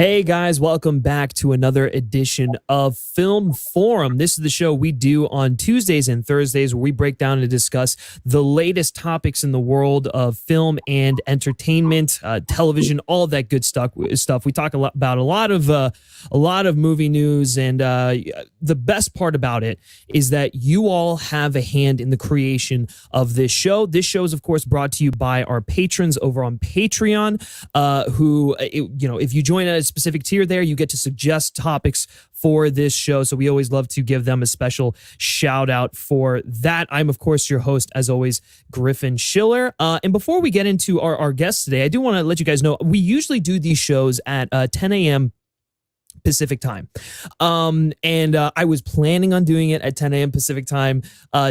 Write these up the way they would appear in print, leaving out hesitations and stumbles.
Hey guys, welcome back to another edition of Film Forum. This is the show we do on Tuesdays and Thursdays where we break down and discuss the latest topics in the world of film and entertainment, television, all of that good stuff. We talk about a lot of movie news, and the best part about it is that you all have a hand in the creation of this show. This show is, of course, brought to you by our patrons over on Patreon, who, if you join a specific tier there, you get to suggest topics for this show. So we always love to give them a special shout out for that. I'm, of course, your host, as always, Griffin Schiller. And before we get into our guests today, I do want to let you guys know we usually do these shows at 10 a.m. Pacific time. I was planning on doing it at 10 a.m. Pacific time.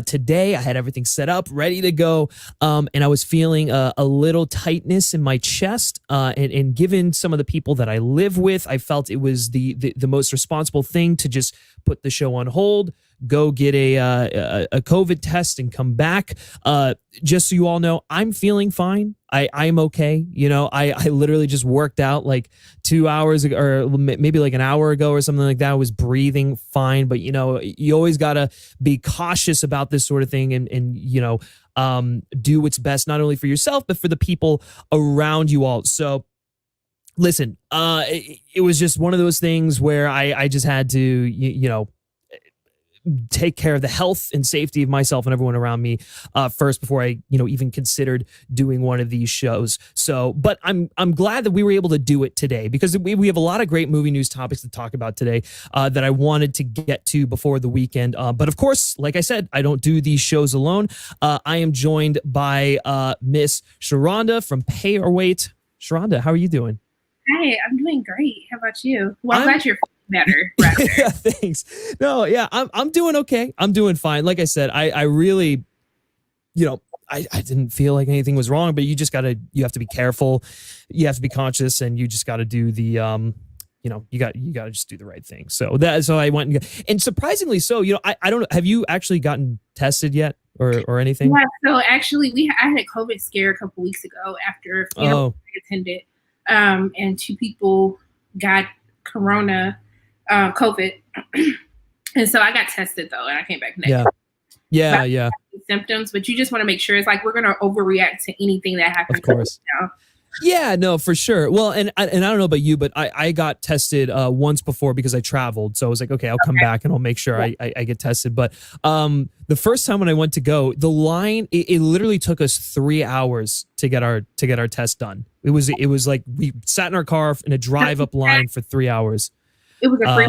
Today, I had everything set up, ready to go. And I was feeling a little tightness in my chest. And given some of the people that I live with, I felt it was the most responsible thing to just put the show on hold, go get a COVID test and come back. Just so you all know, I'm feeling fine. I'm okay. I literally just worked out like 2 hours ago, or maybe like an hour ago or something like that. I was breathing fine, but you always got to be cautious about this sort of thing and do what's best, not only for yourself, but for the people around you all. So listen, it was just one of those things where I just had to, take care of the health and safety of myself and everyone around me first before I, even considered doing one of these shows. So, but I'm glad that we were able to do it today because we have a lot of great movie news topics to talk about today that I wanted to get to before the weekend. But of course, like I said, I don't do these shows alone. I am joined by Miss Sharronda from Pay or Wait. Sharronda, how are you doing? Hi, I'm doing great. How about you? Well, I'm glad you're better. Yeah, thanks. No, yeah, I'm doing okay. I'm doing fine. Like I said, I really, I didn't feel like anything was wrong, but you have to be careful. You have to be conscious, and you just got to do the, you got to just do the right thing. So I went and surprisingly so, I don't know. Have you actually gotten tested yet or anything? Yeah. So actually, I had a COVID scare a couple weeks ago after a funeral I attended, and 2 people got COVID, and so I got tested though, and I came back negative. Yeah. Symptoms, but you just want to make sure it's like we're gonna overreact to anything that happens. Of course. Yeah, no, for sure. Well, and I don't know about you, but I got tested once before because I traveled. So I was like, okay, I'll come back and I'll make sure I get tested. But the first time when I went to go, the line, it literally took us 3 hours to get our test done. It was like we sat in our car in a drive-up line for 3 hours. It was a free.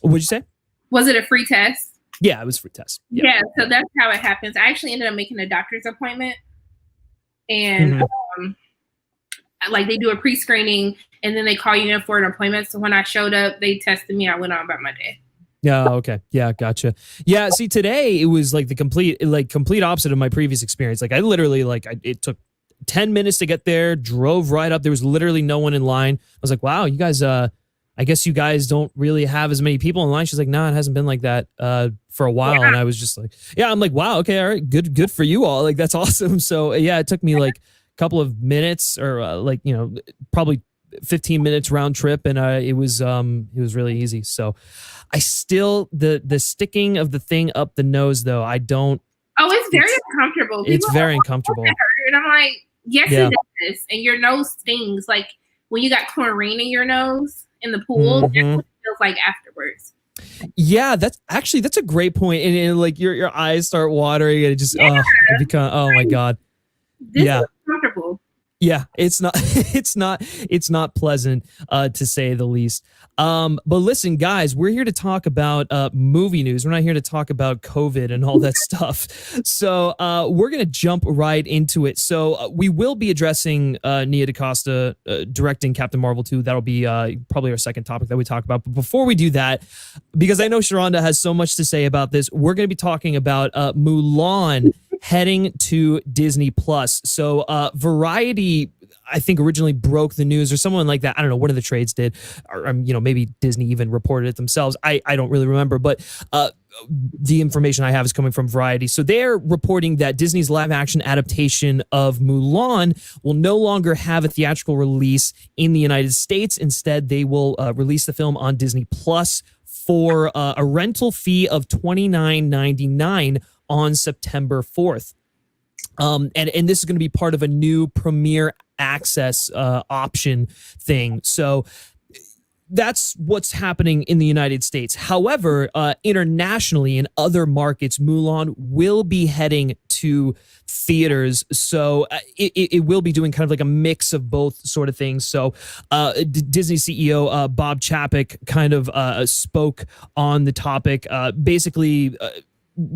What'd you say? Was it a free test? Yeah, it was a free test. Yeah, so that's how it happens. I actually ended up making a doctor's appointment, and like they do a pre-screening, and then they call you in for an appointment. So when I showed up, they tested me. I went on about my day. Yeah. Okay. Yeah. Gotcha. Yeah. See, today it was like the complete opposite of my previous experience. Like I literally it took 10 minutes to get there, drove right up. There was literally no one in line. I was like, wow, you guys, I guess you guys don't really have as many people in line. She's like, nah, it hasn't been like that for a while. Yeah. And I was just like, yeah, I'm like, wow, okay, all right, good for you all. Like, that's awesome. So yeah, it took me like a couple of minutes or probably 15 minutes round trip. And it was really easy. So I still, the sticking of the thing up the nose though, I don't. Oh, it's very uncomfortable. It's very uncomfortable. And I'm like, yes, it does. And your nose stings. Like when you got chlorine in your nose in the pool, that's what it feels like afterwards. Yeah, that's a great point. And like your eyes start watering and it just oh my God. This is uncomfortable. Yeah, it's not pleasant to say the least. But listen, guys, we're here to talk about movie news. We're not here to talk about COVID and all that stuff. So we're going to jump right into it. So we will be addressing Nia DaCosta directing Captain Marvel 2. That'll be probably our second topic that we talk about. But before we do that, because I know Sharronda has so much to say about this, we're going to be talking about Mulan heading to Disney Plus. So Variety, I think, originally broke the news, or someone like that. I don't know, one of the trades did, or maybe Disney even reported it themselves. I don't really remember, but the information I have is coming from Variety. So they're reporting that Disney's live-action adaptation of Mulan will no longer have a theatrical release in the United States. Instead, they will release the film on Disney Plus for a rental fee of $29.99 on September 4th. And this is going to be part of a new Premier Access option thing. So that's what's happening in the United States. However, internationally, in other markets, Mulan will be heading to theaters. So it will be doing kind of like a mix of both sort of things. So Disney CEO Bob Chapek kind of spoke on the topic, basically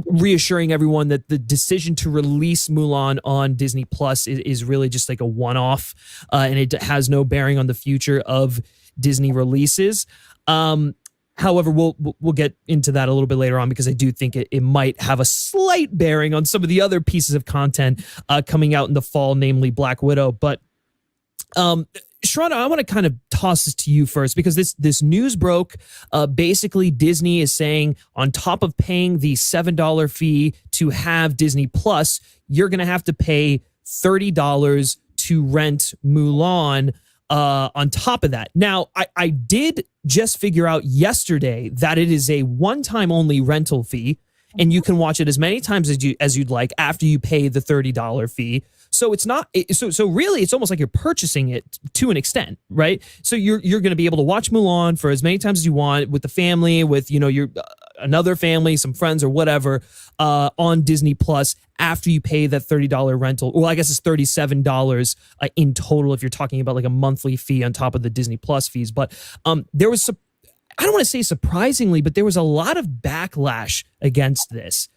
reassuring everyone that the decision to release Mulan on Disney Plus is really just like a one-off, and it has no bearing on the future of Disney releases. However, we'll get into that a little bit later on, because I do think it might have a slight bearing on some of the other pieces of content coming out in the fall, namely Black Widow. But Sharronda, I want to kind of toss this to you first, because this news broke. Basically, Disney is saying, on top of paying the $7 fee to have Disney Plus, you're going to have to pay $30 to rent Mulan on top of that. Now, I did just figure out yesterday that it is a one-time only rental fee, and you can watch it as many times as you'd like after you pay the $30 fee. So it's not so really it's almost like you're purchasing it to an extent, right? So you're going to be able to watch Mulan for as many times as you want with the family, with your another family, some friends or whatever, on Disney Plus after you pay that $30 rental. Well, I guess it's $37 in total if you're talking about like a monthly fee on top of the Disney Plus fees. But there was I don't want to say surprisingly, but there was a lot of backlash against this.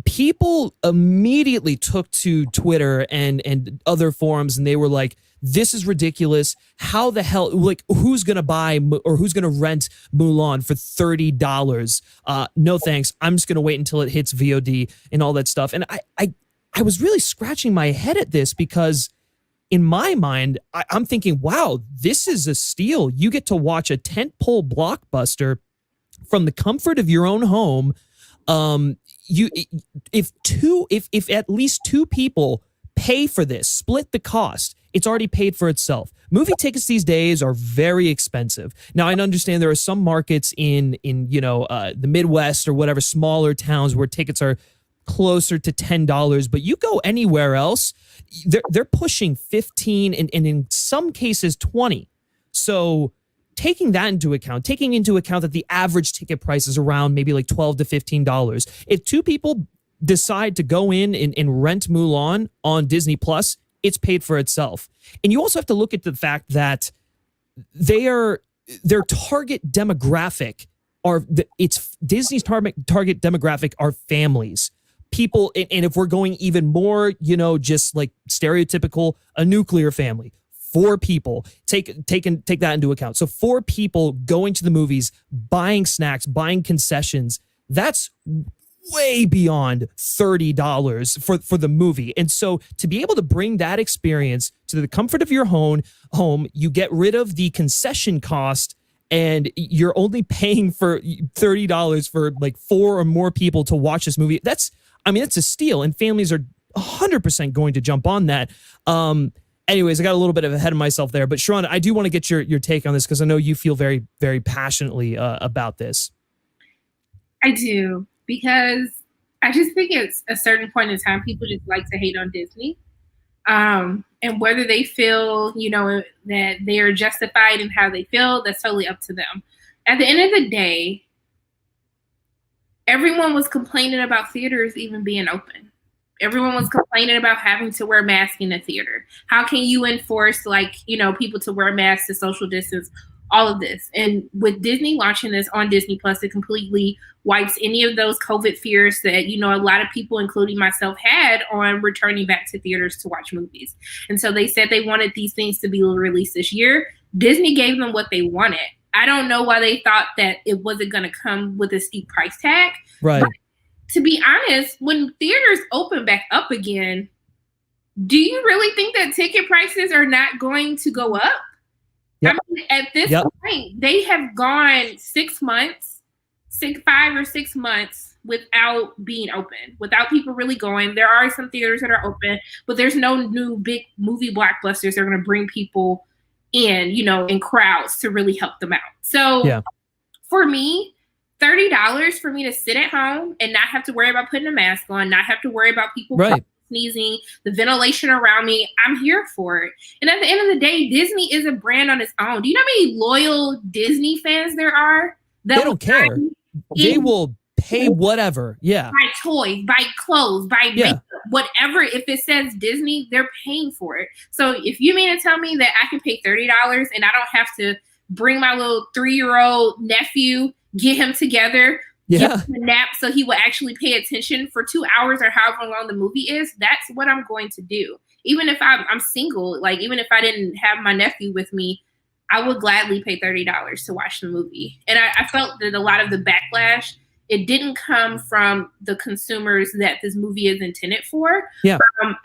People immediately took to Twitter and other forums, and they were like, this is ridiculous. How the hell, like, who's going to buy or who's going to rent Mulan for $30? No, thanks. I'm just going to wait until it hits VOD and all that stuff. And I was really scratching my head at this, because in my mind, I'm thinking, wow, this is a steal. You get to watch a tentpole blockbuster from the comfort of your own home. If at least two people pay for this, split the cost, it's already paid for itself. Movie tickets these days are very expensive. Now, I understand there are some markets in the Midwest or whatever, smaller towns, where tickets are closer to $10, but you go anywhere else, they're pushing 15 and in some cases 20. So taking into account that the average ticket price is around maybe like $12 to $15. If two people decide to go in and rent Mulan on Disney Plus, it's paid for itself. And you also have to look at the fact that their target demographic it's Disney's target demographic are families. People, and if we're going even more, just like stereotypical, a nuclear family. 4 people, take that into account. So 4 people going to the movies, buying snacks, buying concessions, that's way beyond $30 for the movie. And so to be able to bring that experience to the comfort of your home, you get rid of the concession cost, and you're only paying for $30 for like 4 or more people to watch this movie. That's a steal, and families are 100% going to jump on that. Anyways, I got a little bit ahead of myself there, but Sharronda, I do want to get your take on this, because I know you feel very, very passionately about this. I do, because I just think it's a certain point in time people just like to hate on Disney, and whether they feel that they are justified in how they feel, that's totally up to them. At the end of the day, everyone was complaining about theaters even being open. Everyone was complaining about having to wear masks in the theater. How can you enforce people to wear masks, to social distance, all of this? And with Disney launching this on Disney Plus, it completely wipes any of those COVID fears that, a lot of people, including myself, had on returning back to theaters to watch movies. And so they said they wanted these things to be released this year. Disney gave them what they wanted. I don't know why they thought that it wasn't going to come with a steep price tag. Right. to be honest, when theaters open back up again, do you really think that ticket prices are not going to go up? Yep. I mean, at this point, they have gone 6 months, 5 or 6 months without being open, without people really going. There are some theaters that are open, but there's no new big movie blockbusters that are going to bring people in, you know, in crowds to really help them out. So for me, $30 for me to sit at home and not have to worry about putting a mask on, not have to worry about people sneezing, the ventilation around me, I'm here for it. And at the end of the day, Disney is a brand on its own. Do you know how many loyal Disney fans there are? They don't care. They will pay whatever. Yeah. Buy toys, buy clothes, buy makeup, whatever. If it says Disney, they're paying for it. So if you mean to tell me that I can pay $30 and I don't have to bring my little 3-year-old nephew, get him together, give him a nap so he will actually pay attention for 2 hours or however long the movie is, that's what I'm going to do. Even if I'm single, like even if I didn't have my nephew with me, I would gladly pay $30 to watch the movie. And I felt that a lot of the backlash, it didn't come from the consumers that this movie is intended for. Yeah.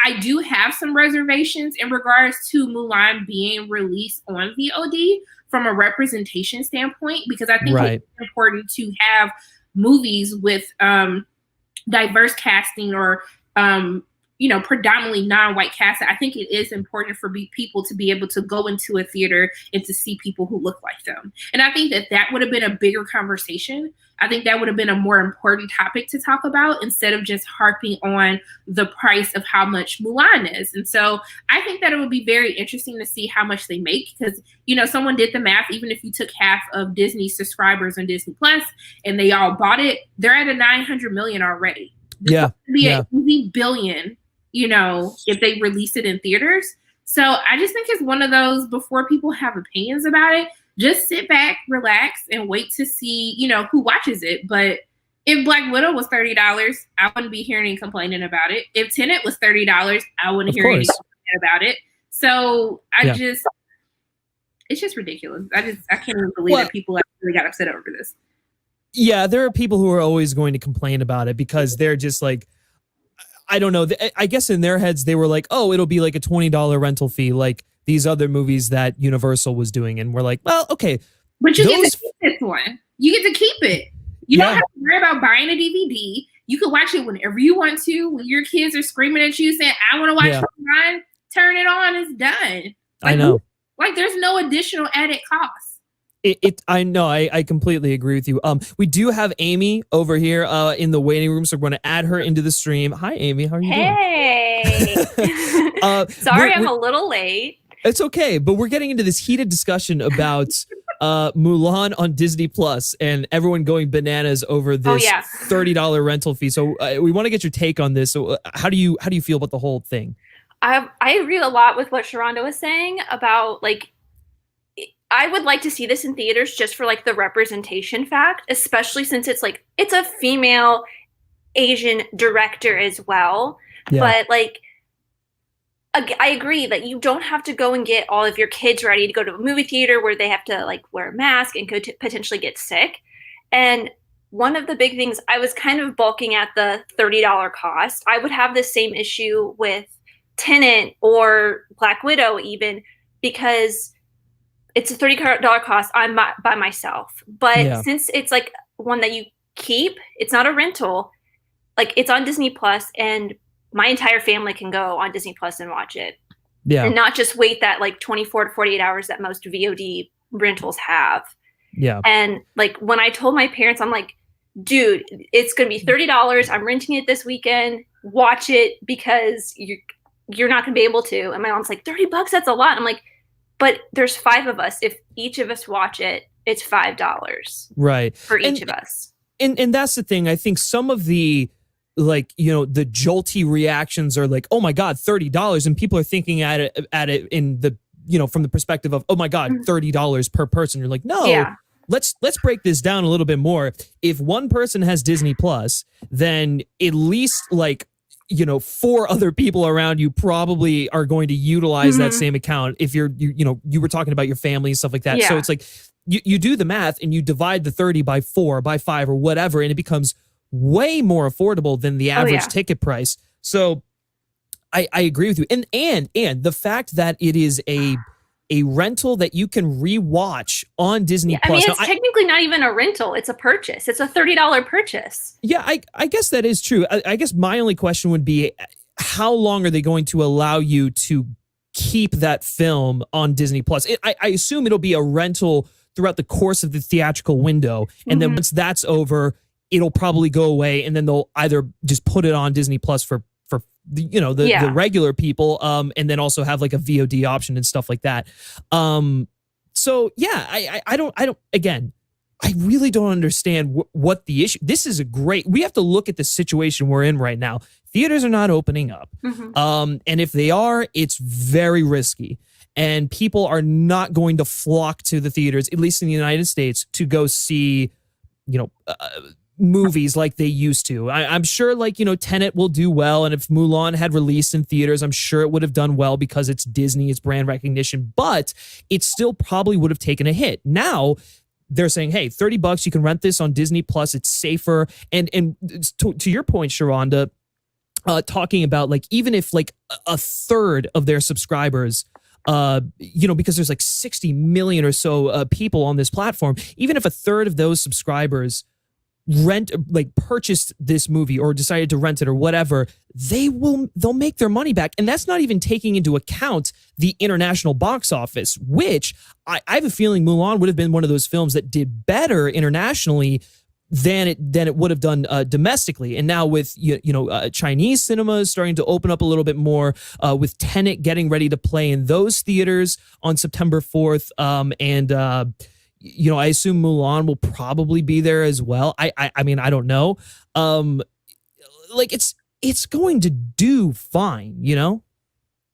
I do have some reservations in regards to Mulan being released on VOD from a representation standpoint, because I think it's important to have movies with diverse casting or you know, predominantly non-white cast. I think it is important for people to be able to go into a theater and to see people who look like them. And I think that would have been a bigger conversation. I think that would have been a more important topic to talk about instead of just harping on the price of how much Mulan is. And so I think that it would be very interesting to see how much they make, because, you know, someone did the math. Even if you took half of Disney's subscribers on Disney Plus and they all bought it, they're at a 900 million already. This would be an easy billion, you know, if they release it in theaters. So I just think it's one of those, before people have opinions about it, just sit back, relax, and wait to see, you know, who watches it. But if Black Widow was $30, I wouldn't be hearing any complaining about it. If Tenet was $30, I wouldn't hear any complaining about it. So it's just ridiculous. I can't even believe that people actually got upset over this. Yeah, there are people who are always going to complain about it because they're just like, I don't know. I guess in their heads, they were like, oh, it'll be like a $20 rental fee, like these other movies that Universal was doing. And we're like, well, okay. But you get to keep this one. You get to keep it. You don't have to worry about buying a DVD. You can watch it whenever you want to. When your kids are screaming at you saying, I want to watch Mulan, turn it on. It's done. Like, I know. Like, there's no additional added cost. I know. I completely agree with you. We do have Amy over here in the waiting room, so we're going to add her into the stream. Hi, Amy. How are you doing? Hey. Sorry, I'm a little late. It's okay, but we're getting into this heated discussion about Mulan on Disney Plus and everyone going bananas over this $30 rental fee. So we want to get your take on this. So how do you feel about the whole thing? I agree a lot with what Sharronda was saying about, like, I would like to see this in theaters just for like the representation fact, especially since it's like, it's a female Asian director as well. Yeah. But like, I agree that you don't have to go and get all of your kids ready to go to a movie theater where they have to like wear a mask and could potentially get sick. And one of the big things, I was kind of balking at the $30 cost. I would have the same issue with Tenet or Black Widow even, because it's a $30 cost. I'm by myself. But since it's like one that you keep, it's not a rental. Like, it's on Disney Plus, and my entire family can go on Disney Plus and watch it. Yeah. And not just wait that like 24 to 48 hours that most VOD rentals have. Yeah. And like, when I told my parents, I'm like, dude, it's going to be $30. I'm renting it this weekend. Watch it, because you're not going to be able to. And my mom's like, $30, that's a lot. I'm like, but there's 5 of us. If each of us watch it, it's $5. Right. For each of us. And that's the thing. I think some of the, like, you know, the jolty reactions are like, oh my God, $30. And people are thinking at it in the, you know, from the perspective of, oh my God, $30 per person. You're like, no, let's break this down a little bit more. If one person has Disney Plus, then at least like, you know, 4 other people around you probably are going to utilize that same account. If you were talking about your family and stuff like that. Yeah. So it's like, you do the math and you divide the 30 by 4, by 5 or whatever, and it becomes way more affordable than the average yeah. ticket price. So I agree with you. And the fact that it is a rental that you can rewatch on Disney Plus. I mean, it's technically not even a rental. It's a purchase. It's a $30 purchase. Yeah, I guess that is true. I guess my only question would be, how long are they going to allow you to keep that film on Disney Plus? I assume it'll be a rental throughout the course of the theatrical window. And then once that's over, it'll probably go away. And then they'll either just put it on Disney Plus for the regular people, and then also have like a VOD option and stuff like that. So yeah, I don't again, I really don't understand what the issue. This is we have to look at the situation we're in right now. Theaters are not opening up. And if they are, it's very risky. And people are not going to flock to the theaters, at least in the United States, to go see, movies like they used to. I'm sure Tenet will do well. And if Mulan had released in theaters, I'm sure it would have done well because it's Disney, it's brand recognition, but it still probably would have taken a hit. Now they're saying, hey, $30, you can rent this on Disney Plus. It's safer. And to your point, Sharronda, talking about even if a third of their subscribers, because there's 60 million or so people on this platform, even if a third of those subscribers purchased this movie or decided to rent it or whatever, they'll make their money back. And that's not even taking into account the international box office, which I have a feeling Mulan would have been one of those films that did better internationally than it would have done domestically. And now with Chinese cinemas starting to open up a little bit more, with Tenet getting ready to play in those theaters on September 4th, I assume Mulan will probably be there as well. I mean, I don't know. It's going to do fine,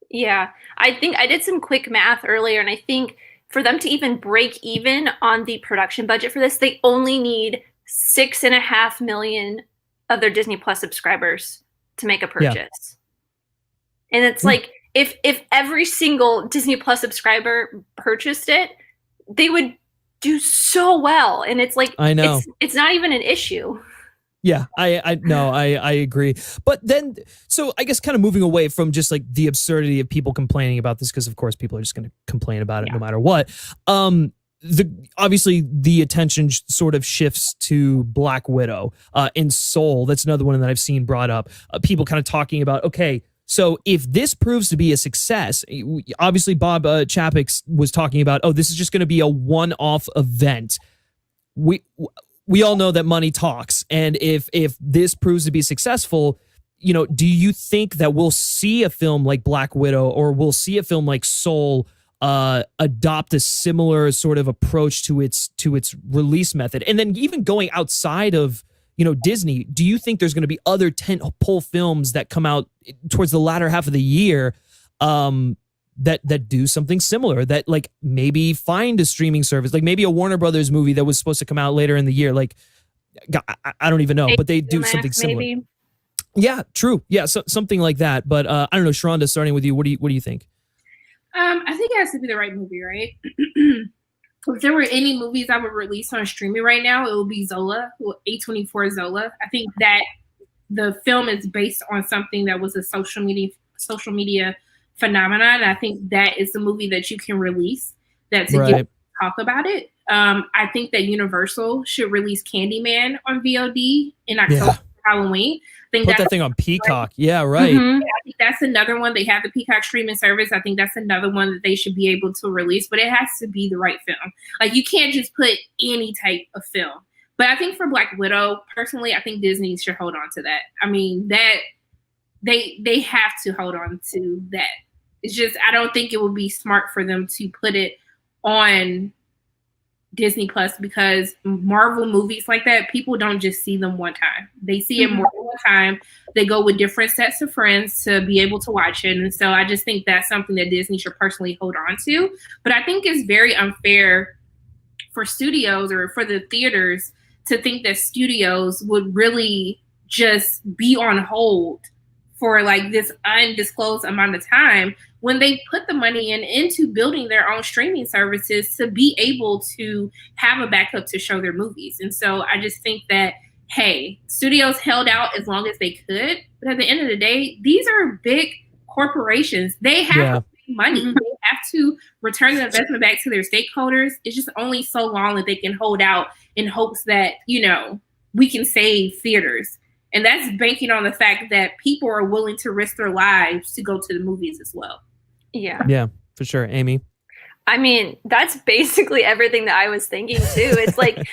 Yeah, I think I did some quick math earlier, and I think for them to even break even on the production budget for this, they only need 6.5 million of their Disney Plus subscribers to make a purchase. And it's if every single Disney Plus subscriber purchased it, they would do so well. And it's I know it's not even an issue. Yeah, I agree. But then, so I guess kind of moving away from just the absurdity of people complaining about this, because of course people are just going to complain about it no matter what. Obviously the attention sort of shifts to Black Widow in Soul. That's another one that I've seen brought up. People kind of talking about, okay, so if this proves to be a success, obviously Bob Chapek was talking about, this is just going to be a one-off event. We all know that money talks. And if this proves to be successful, do you think that we'll see a film like Black Widow or we'll see a film like Soul adopt a similar sort of approach to its release method? And then even going outside of Disney, do you think there's going to be other tentpole films that come out towards the latter half of the year that do something similar, that maybe find a streaming service, maybe a Warner Brothers movie that was supposed to come out later in the year? I don't even know, but they do something similar. Maybe. Yeah, true. Yeah, so, something like that. But I don't know, Sharronda, starting with you, what do you think? I think it has to be the right movie, right? If there were any movies I would release on streaming right now, it would be Zola, A24 Zola. I think that the film is based on something that was a social media phenomenon. I think that is the movie that you can release get talk about it. I think that Universal should release Candyman on VOD in October for Halloween. Put that thing on Peacock. Yeah, right. Mm-hmm. I think that's another one. They have the Peacock streaming service. I think that's another one that they should be able to release, but it has to be the right film. You can't just put any type of film. But I think for Black Widow, personally, I think Disney should hold on to that. I mean, that they have to hold on to that. It's just, I don't think it would be smart for them to put it on Disney Plus, because Marvel movies like that, people don't just see them one time. They see it more than one time. They go with different sets of friends to be able to watch it. And so I just think that's something that Disney should personally hold on to. But I think it's very unfair for studios or for the theaters to think that studios would really just be on hold for this undisclosed amount of time when they put the money into building their own streaming services to be able to have a backup to show their movies. And so I just think that hey, studios held out as long as they could, but at the end of the day, these are big corporations. They have money. They have to return the investment back to their stakeholders. It's just only so long that they can hold out in hopes that, we can save theaters. And that's banking on the fact that people are willing to risk their lives to go to the movies as well. Yeah. Yeah, for sure. Amy? I mean, that's basically everything that I was thinking too. It's like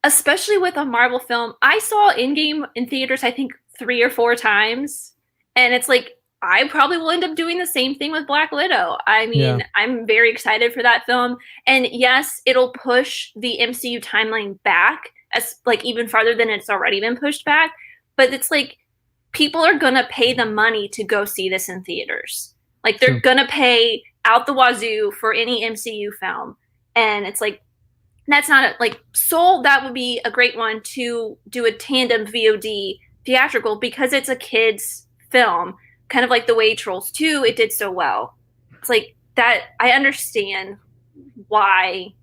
especially with a Marvel film, I saw Endgame in theaters, I think 3 or 4 times. And it's like, I probably will end up doing the same thing with Black Widow. I mean, I'm very excited for that film. And yes, it'll push the MCU timeline back as like even farther than it's already been pushed back. But it's like, people are going to pay the money to go see this in theaters. Like they're going to pay out the wazoo for any MCU film. And it's like, that's not like Soul, that would be a great one to do a tandem VOD theatrical because it's a kid's film, kind of like the way Trolls 2, it did so well. It's like that, I understand why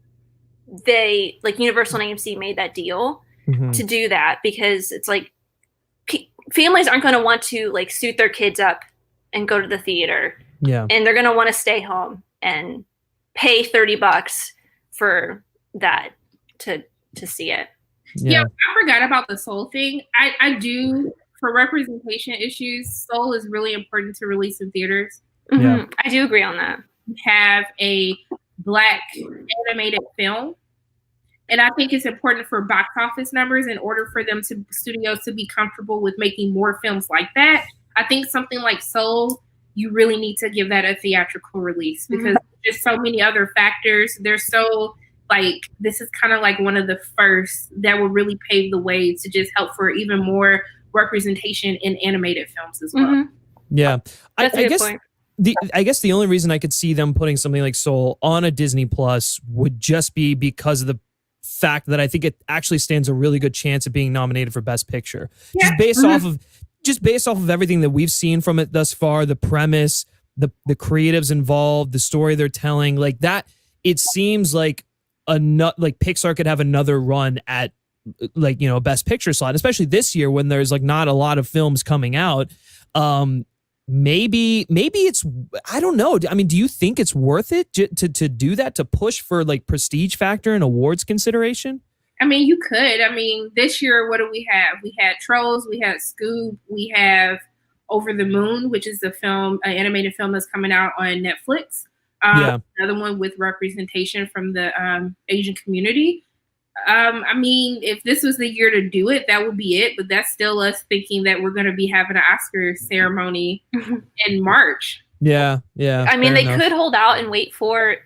they, like Universal and AMC made that deal to do that because it's like families aren't going to want to like suit their kids up and go to the theater. Yeah. And they're going to want to stay home and pay $30 for that to see it. Yeah, I forgot about the Soul thing. I do, for representation issues, Soul is really important to release in theaters. Yeah. I do agree on that. Have a Black animated film. And I think it's important for box office numbers in order for them to studios to be comfortable with making more films like that. I think something like Soul, you really need to give that a theatrical release because there's so many other factors. There's so like, this is kind of like one of the first that will really pave the way to just help for even more representation in animated films as well. Yeah. That's a good point. I guess the only reason I could see them putting something like Soul on a Disney Plus would just be because of the fact that I think it actually stands a really good chance of being nominated for Best Picture. Yeah. Just based off of everything that we've seen from it thus far, the premise, the creatives involved, the story they're telling, like that, it seems like Pixar could have another run at like, a Best Picture slot, especially this year when there's like not a lot of films coming out. Maybe it's, I don't know. I mean, do you think it's worth it to do that, to push for like prestige factor and awards consideration? I mean, you could. I mean, this year, what do we have? We had Trolls, we had Scoob, we have Over the Moon, which is an animated film that's coming out on Netflix. Another one with representation from the Asian community. I mean, if this was the year to do it, that would be it. But that's still us thinking that we're going to be having an Oscar ceremony in March. Yeah. I mean, they could hold out and wait for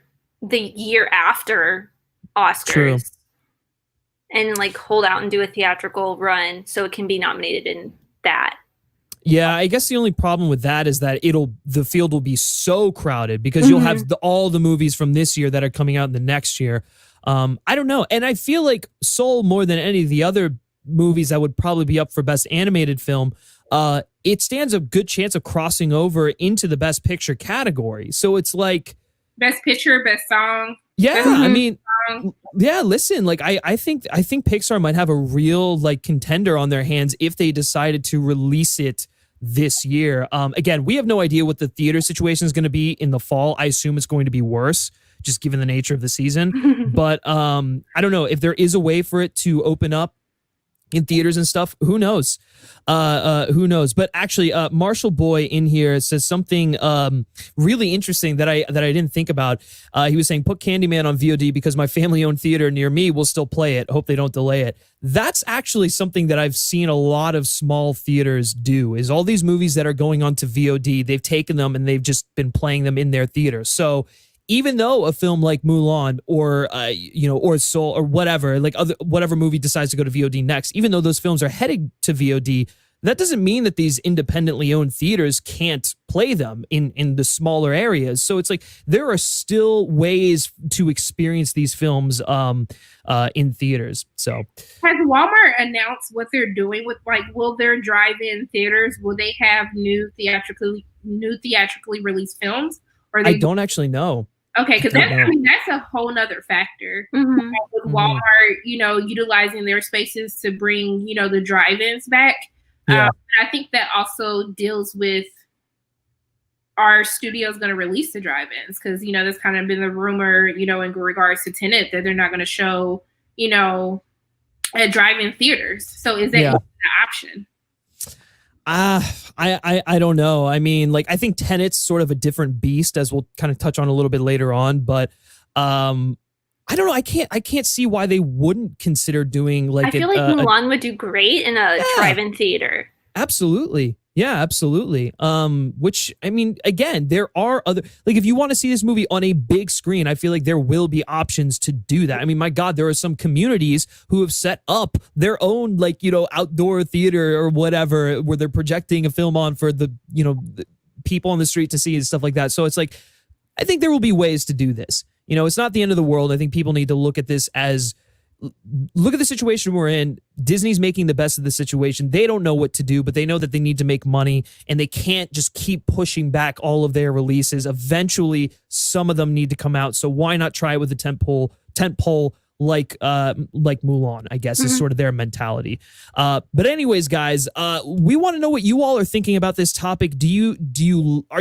the year after Oscars. True. And like hold out and do a theatrical run so it can be nominated in that. Yeah, I guess the only problem with that is that the field will be so crowded because you'll have all the movies from this year that are coming out in the next year. I don't know. And I feel like Soul, more than any of the other movies that would probably be up for Best Animated Film, it stands a good chance of crossing over into the Best Picture category. So it's like Best Picture, Best Song. Yeah, I mean, yeah, listen, like I think Pixar might have a real like contender on their hands if they decided to release it this year. Again, we have no idea what the theater situation is going to be in the fall. I assume it's going to be worse, just given the nature of the season. But I don't know if there is a way for it to open up in theaters and stuff. Who knows? Who knows? But actually, Marshall Boy in here says something really interesting that I didn't think about. He was saying, put Candyman on VOD because my family-owned theater near me will still play it. Hope they don't delay it. That's actually something that I've seen a lot of small theaters do, is all these movies that are going on to VOD, they've taken them and they've just been playing them in their theater. So even though a film like Mulan or or Soul or whatever, like whatever movie decides to go to VOD next, even though those films are headed to VOD, that doesn't mean that these independently owned theaters can't play them in the smaller areas. So it's like there are still ways to experience these films in theaters. So has Walmart announced what they're doing with, like, will their drive-in theaters, will they have new theatrically released films? I don't actually know. Okay, because that's a whole nother factor. Mm-hmm. With Walmart, utilizing their spaces to bring, the drive-ins back. Yeah. I think that also deals with our studio's going to release the drive-ins because, that's kind of been the rumor, in regards to Tenet that they're not going to show, at drive-in theaters. So is that an option? I don't know. I mean, like, I think Tenet's sort of a different beast, as we'll kind of touch on a little bit later on. But I don't know. I can't see why they wouldn't consider doing like. I feel like Mulan would do great in a drive-in theater. Absolutely. Yeah, absolutely. Which, I mean, again, there are other, like, if you want to see this movie on a big screen, I feel like there will be options to do that. I mean, my God, there are some communities who have set up their own, like, outdoor theater or whatever, where they're projecting a film on for the people on the street to see and stuff like that. So it's like, I think there will be ways to do this. It's not the end of the world. I think people need to look at this as, look at the situation we're in. Disney's making the best of the situation. They don't know what to do, but they know that they need to make money, and they can't just keep pushing back all of their releases. Eventually, some of them need to come out. So why not try it with a tentpole like Mulan, I guess, is sort of their mentality. But anyways, guys, we want to know what you all are thinking about this topic. Are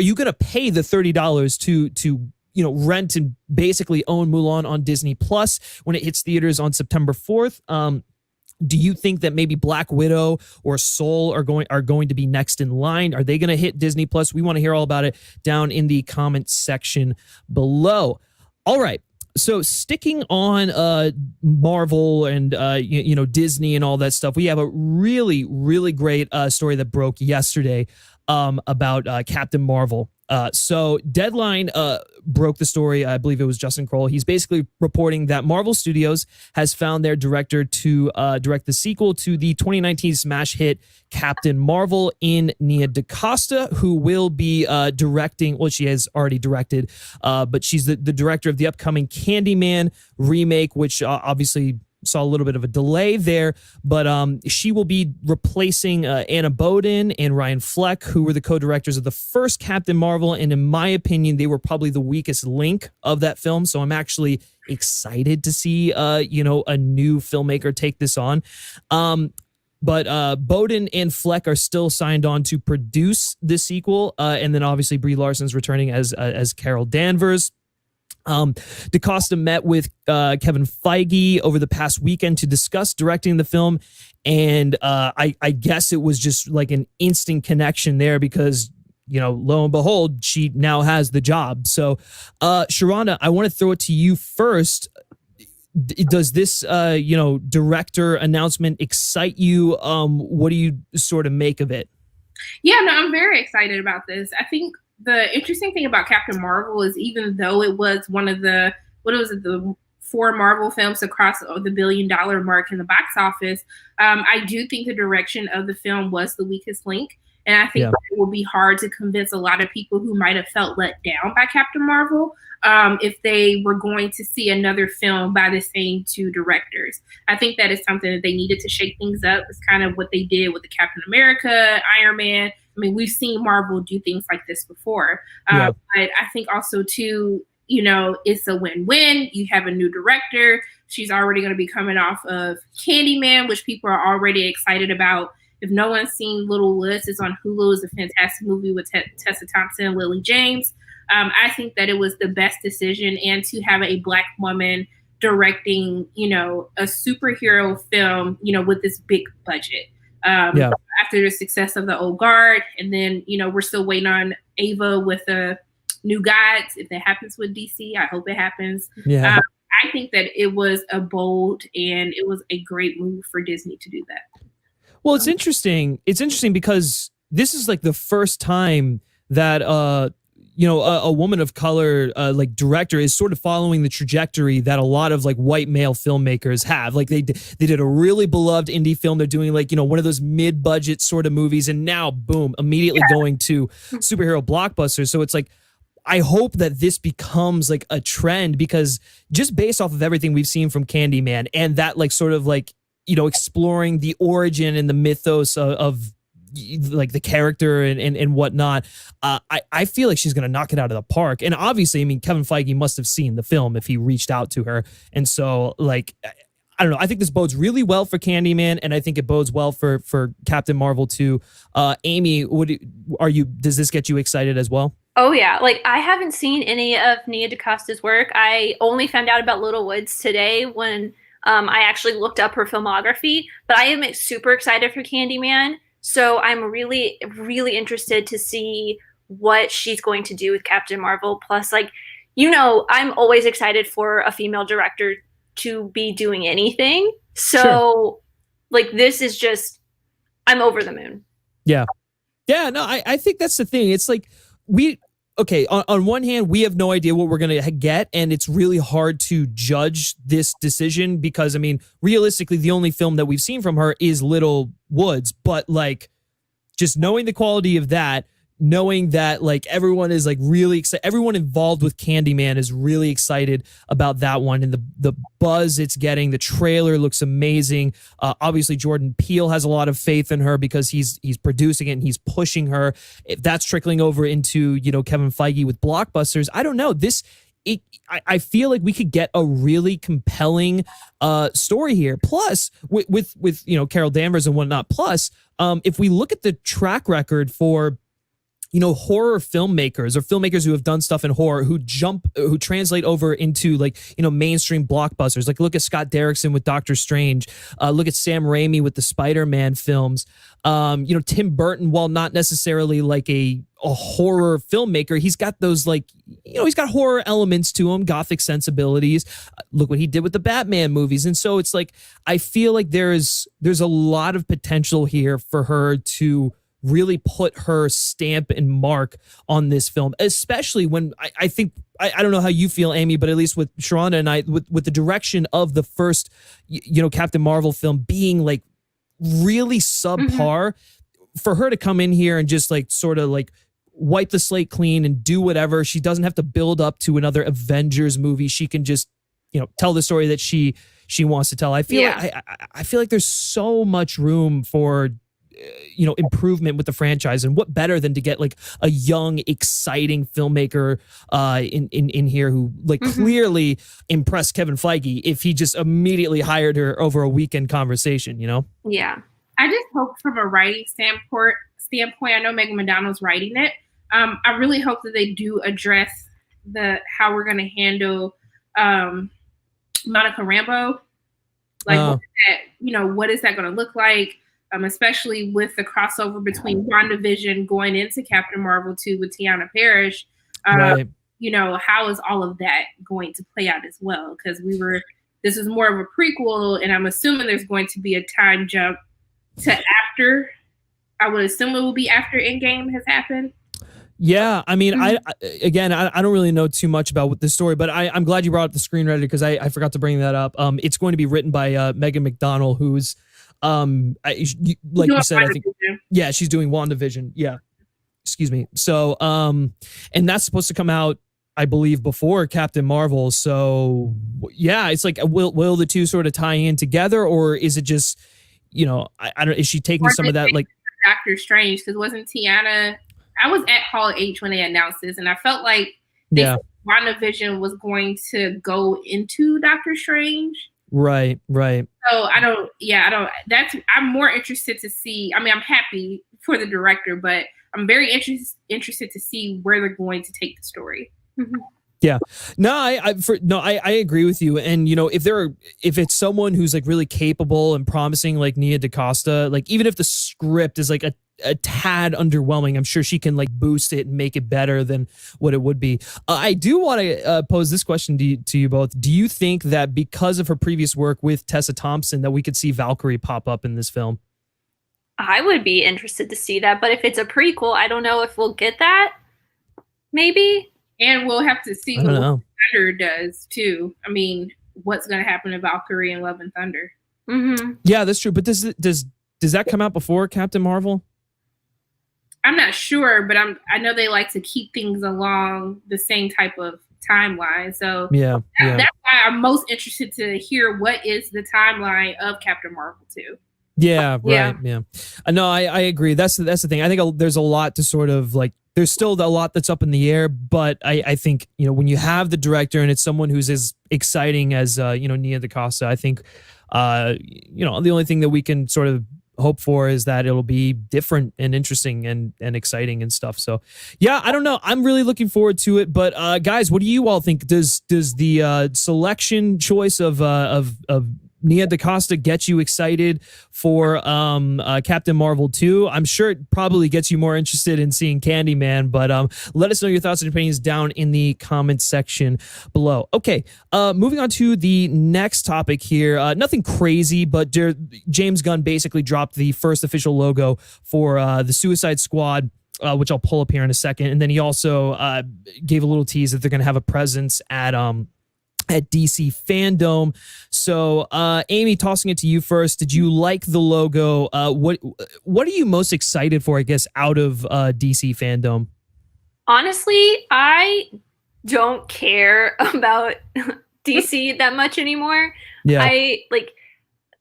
you going to pay the $30 to rent and basically own Mulan on Disney Plus when it hits theaters on September 4th? Do you think that maybe Black Widow or Soul are going to be next in line? Are they going to hit Disney Plus? We want to hear all about it down in the comment section below. All right. So sticking on Marvel and Disney and all that stuff, we have a really, really great story that broke yesterday about Captain Marvel. So Deadline broke the story. I believe it was Justin Kroll. He's basically reporting that Marvel Studios has found their director to direct the sequel to the 2019 smash hit Captain Marvel in Nia DaCosta, who will be directing. Well, she has already directed, but she's the director of the upcoming Candyman remake, which obviously saw a little bit of a delay there, but she will be replacing Anna Boden and Ryan Fleck, who were the co-directors of the first Captain Marvel, and in my opinion, they were probably the weakest link of that film, so I'm actually excited to see a new filmmaker take this on. But Boden and Fleck are still signed on to produce the sequel, and then obviously Brie Larson's returning as Carol Danvers. DaCosta met with Kevin Feige over the past weekend to discuss directing the film, and I guess it was just like an instant connection there because, lo and behold, she now has the job. So, Sharronda, I want to throw it to you first. Does this, director announcement excite you? What do you sort of make of it? Yeah, no, I'm very excited about this. I think the interesting thing about Captain Marvel is even though it was one of the, the 4 Marvel films to cross the $1 billion mark in the box office, I do think the direction of the film was the weakest link. And I think that it will be hard to convince a lot of people who might have felt let down by Captain Marvel if they were going to see another film by the same 2 directors. I think that is something that they needed to shake things up. It's kind of what they did with the Captain America, Iron Man. I mean, we've seen Marvel do things like this before. But I think also, too, it's a win-win. You have a new director. She's already going to be coming off of Candyman, which people are already excited about. If no one's seen Little Liz, it's on Hulu. It's a fantastic movie with Tessa Thompson and Lily James. I think that it was the best decision. And to have a Black woman directing, a superhero film, with this big budget. After the success of The Old Guard. And then, we're still waiting on Ava with the New Gods. If that happens with DC, I hope it happens. I think that it was a bold and it was a great move for Disney to do that. Well, it's interesting. It's interesting because this is like the first time that a woman of color like director is sort of following the trajectory that a lot of like white male filmmakers have. Like they did a really beloved indie film. They're doing like one of those mid-budget sort of movies, and now boom, immediately going to superhero blockbusters. So it's like, I hope that this becomes like a trend, because just based off of everything we've seen from Candyman and that like sort of like exploring the origin and the mythos of like the character and whatnot. I feel like she's going to knock it out of the park. And obviously, I mean, Kevin Feige must have seen the film if he reached out to her. And so, like, I don't know. I think this bodes really well for Candyman, and I think it bodes well for Captain Marvel too. Amy, does this get you excited as well? Oh yeah, like I haven't seen any of Nia DaCosta's work. I only found out about Little Woods today when I actually looked up her filmography. But I am super excited for Candyman, so I'm really, really interested to see what she's going to do with Captain Marvel. Plus, like, I'm always excited for a female director to be doing anything. So, sure. Like, this is just, I'm over the moon. Yeah. Yeah, no, I think that's the thing. It's like, on one hand, we have no idea what we're going to get, and it's really hard to judge this decision because, I mean, realistically, the only film that we've seen from her is Little Woods, but, like, just knowing the quality of that, knowing that, like, everyone is, like, really excited, everyone involved with Candyman is really excited about that one, and the buzz it's getting, the trailer looks amazing. Obviously, Jordan Peele has a lot of faith in her because he's producing it and he's pushing her. If that's trickling over into, Kevin Feige with blockbusters, I don't know. I feel like we could get a really compelling story here. Plus, with Carol Danvers and whatnot. Plus, if we look at the track record for horror filmmakers or filmmakers who have done stuff in horror who translate over into mainstream blockbusters. Like look at Scott Derrickson with Doctor Strange. Look at Sam Raimi with the Spider-Man films. Tim Burton, while not necessarily like a horror filmmaker, he's got those he's got horror elements to him, gothic sensibilities. Look what he did with the Batman movies. And so it's like, I feel like there's a lot of potential here for her to really put her stamp and mark on this film, especially when I think, I don't know how you feel, Amy, but at least with Sharronda and I, with the direction of the first, Captain Marvel film being like really subpar, for her to come in here and just sort of wipe the slate clean and do whatever. She doesn't have to build up to another Avengers movie. She can just, tell the story that she wants to tell. I feel I feel like there's so much room for improvement with the franchise, and what better than to get a young, exciting filmmaker in here who clearly impressed Kevin Feige if he just immediately hired her over a weekend conversation, Yeah. I just hope from a writing standpoint, I know Megan McDonnell's writing it. I really hope that they do address how we're going to handle Monica Rambeau. What is that going to look like? Especially with the crossover between WandaVision going into Captain Marvel 2 with Tiana Parrish. Right. How is all of that going to play out as well? Because this is more of a prequel, and I'm assuming there's going to be a time jump to after. I would assume it will be after Endgame has happened. Yeah, I mean, I don't really know too much about the story, but I'm glad you brought up the screenwriter because I forgot to bring that up. It's going to be written by Megan McDonnell, who's you said, I think, yeah, she's doing WandaVision. Yeah, excuse me. So, and that's supposed to come out, I believe, before Captain Marvel. So, yeah, it's like, will the two sort of tie in together, or is it just, I don't. Is she taking some of that Doctor Strange? Because wasn't Tiana? I was at Hall H when they announced this, and I felt like WandaVision was going to go into Doctor Strange. Right. So I'm more interested to see. I mean, I'm happy for the director, but I'm very interested to see where they're going to take the story. Mm-hmm. Yeah, no, I agree with you. And if it's someone who's really capable and promising, like Nia DaCosta, even if the script is a tad underwhelming, I'm sure she can boost it and make it better than what it would be. I do want to pose this question to you both. Do you think that because of her previous work with Tessa Thompson that we could see Valkyrie pop up in this film? I would be interested to see that, but if it's a prequel, I don't know if we'll get that. Maybe. And we'll have to see what Thunder does too. I mean, what's going to happen to Valkyrie and Love and Thunder? Mm-hmm. Yeah, that's true. But does that come out before Captain Marvel? I'm not sure, but I know they like to keep things along the same type of timeline. So that's why I'm most interested to hear what is the timeline of Captain Marvel 2. Yeah, right. Yeah. No, I agree. That's the thing. I think there's a lot to sort of like, there's still a lot that's up in the air, but I think, when you have the director and it's someone who's as exciting as, Nia DaCosta, I think, the only thing that we can sort of hope for is that it'll be different and interesting and exciting and stuff. So yeah, I don't know. I'm really looking forward to it. But guys, what do you all think? Does the selection choice of Nia DaCosta get you excited for Captain Marvel 2? I'm sure it probably gets you more interested in seeing Candyman, but let us know your thoughts and opinions down in the comments section below. Okay, moving on to the next topic here. Nothing crazy, but James Gunn basically dropped the first official logo for the Suicide Squad, which I'll pull up here in a second. And then he also gave a little tease that they're going to have a presence at DC FanDome. So, Amy, tossing it to you first. Did you like the logo? What are you most excited for, I guess, out of DC FanDome? Honestly, I don't care about DC that much anymore. Yeah.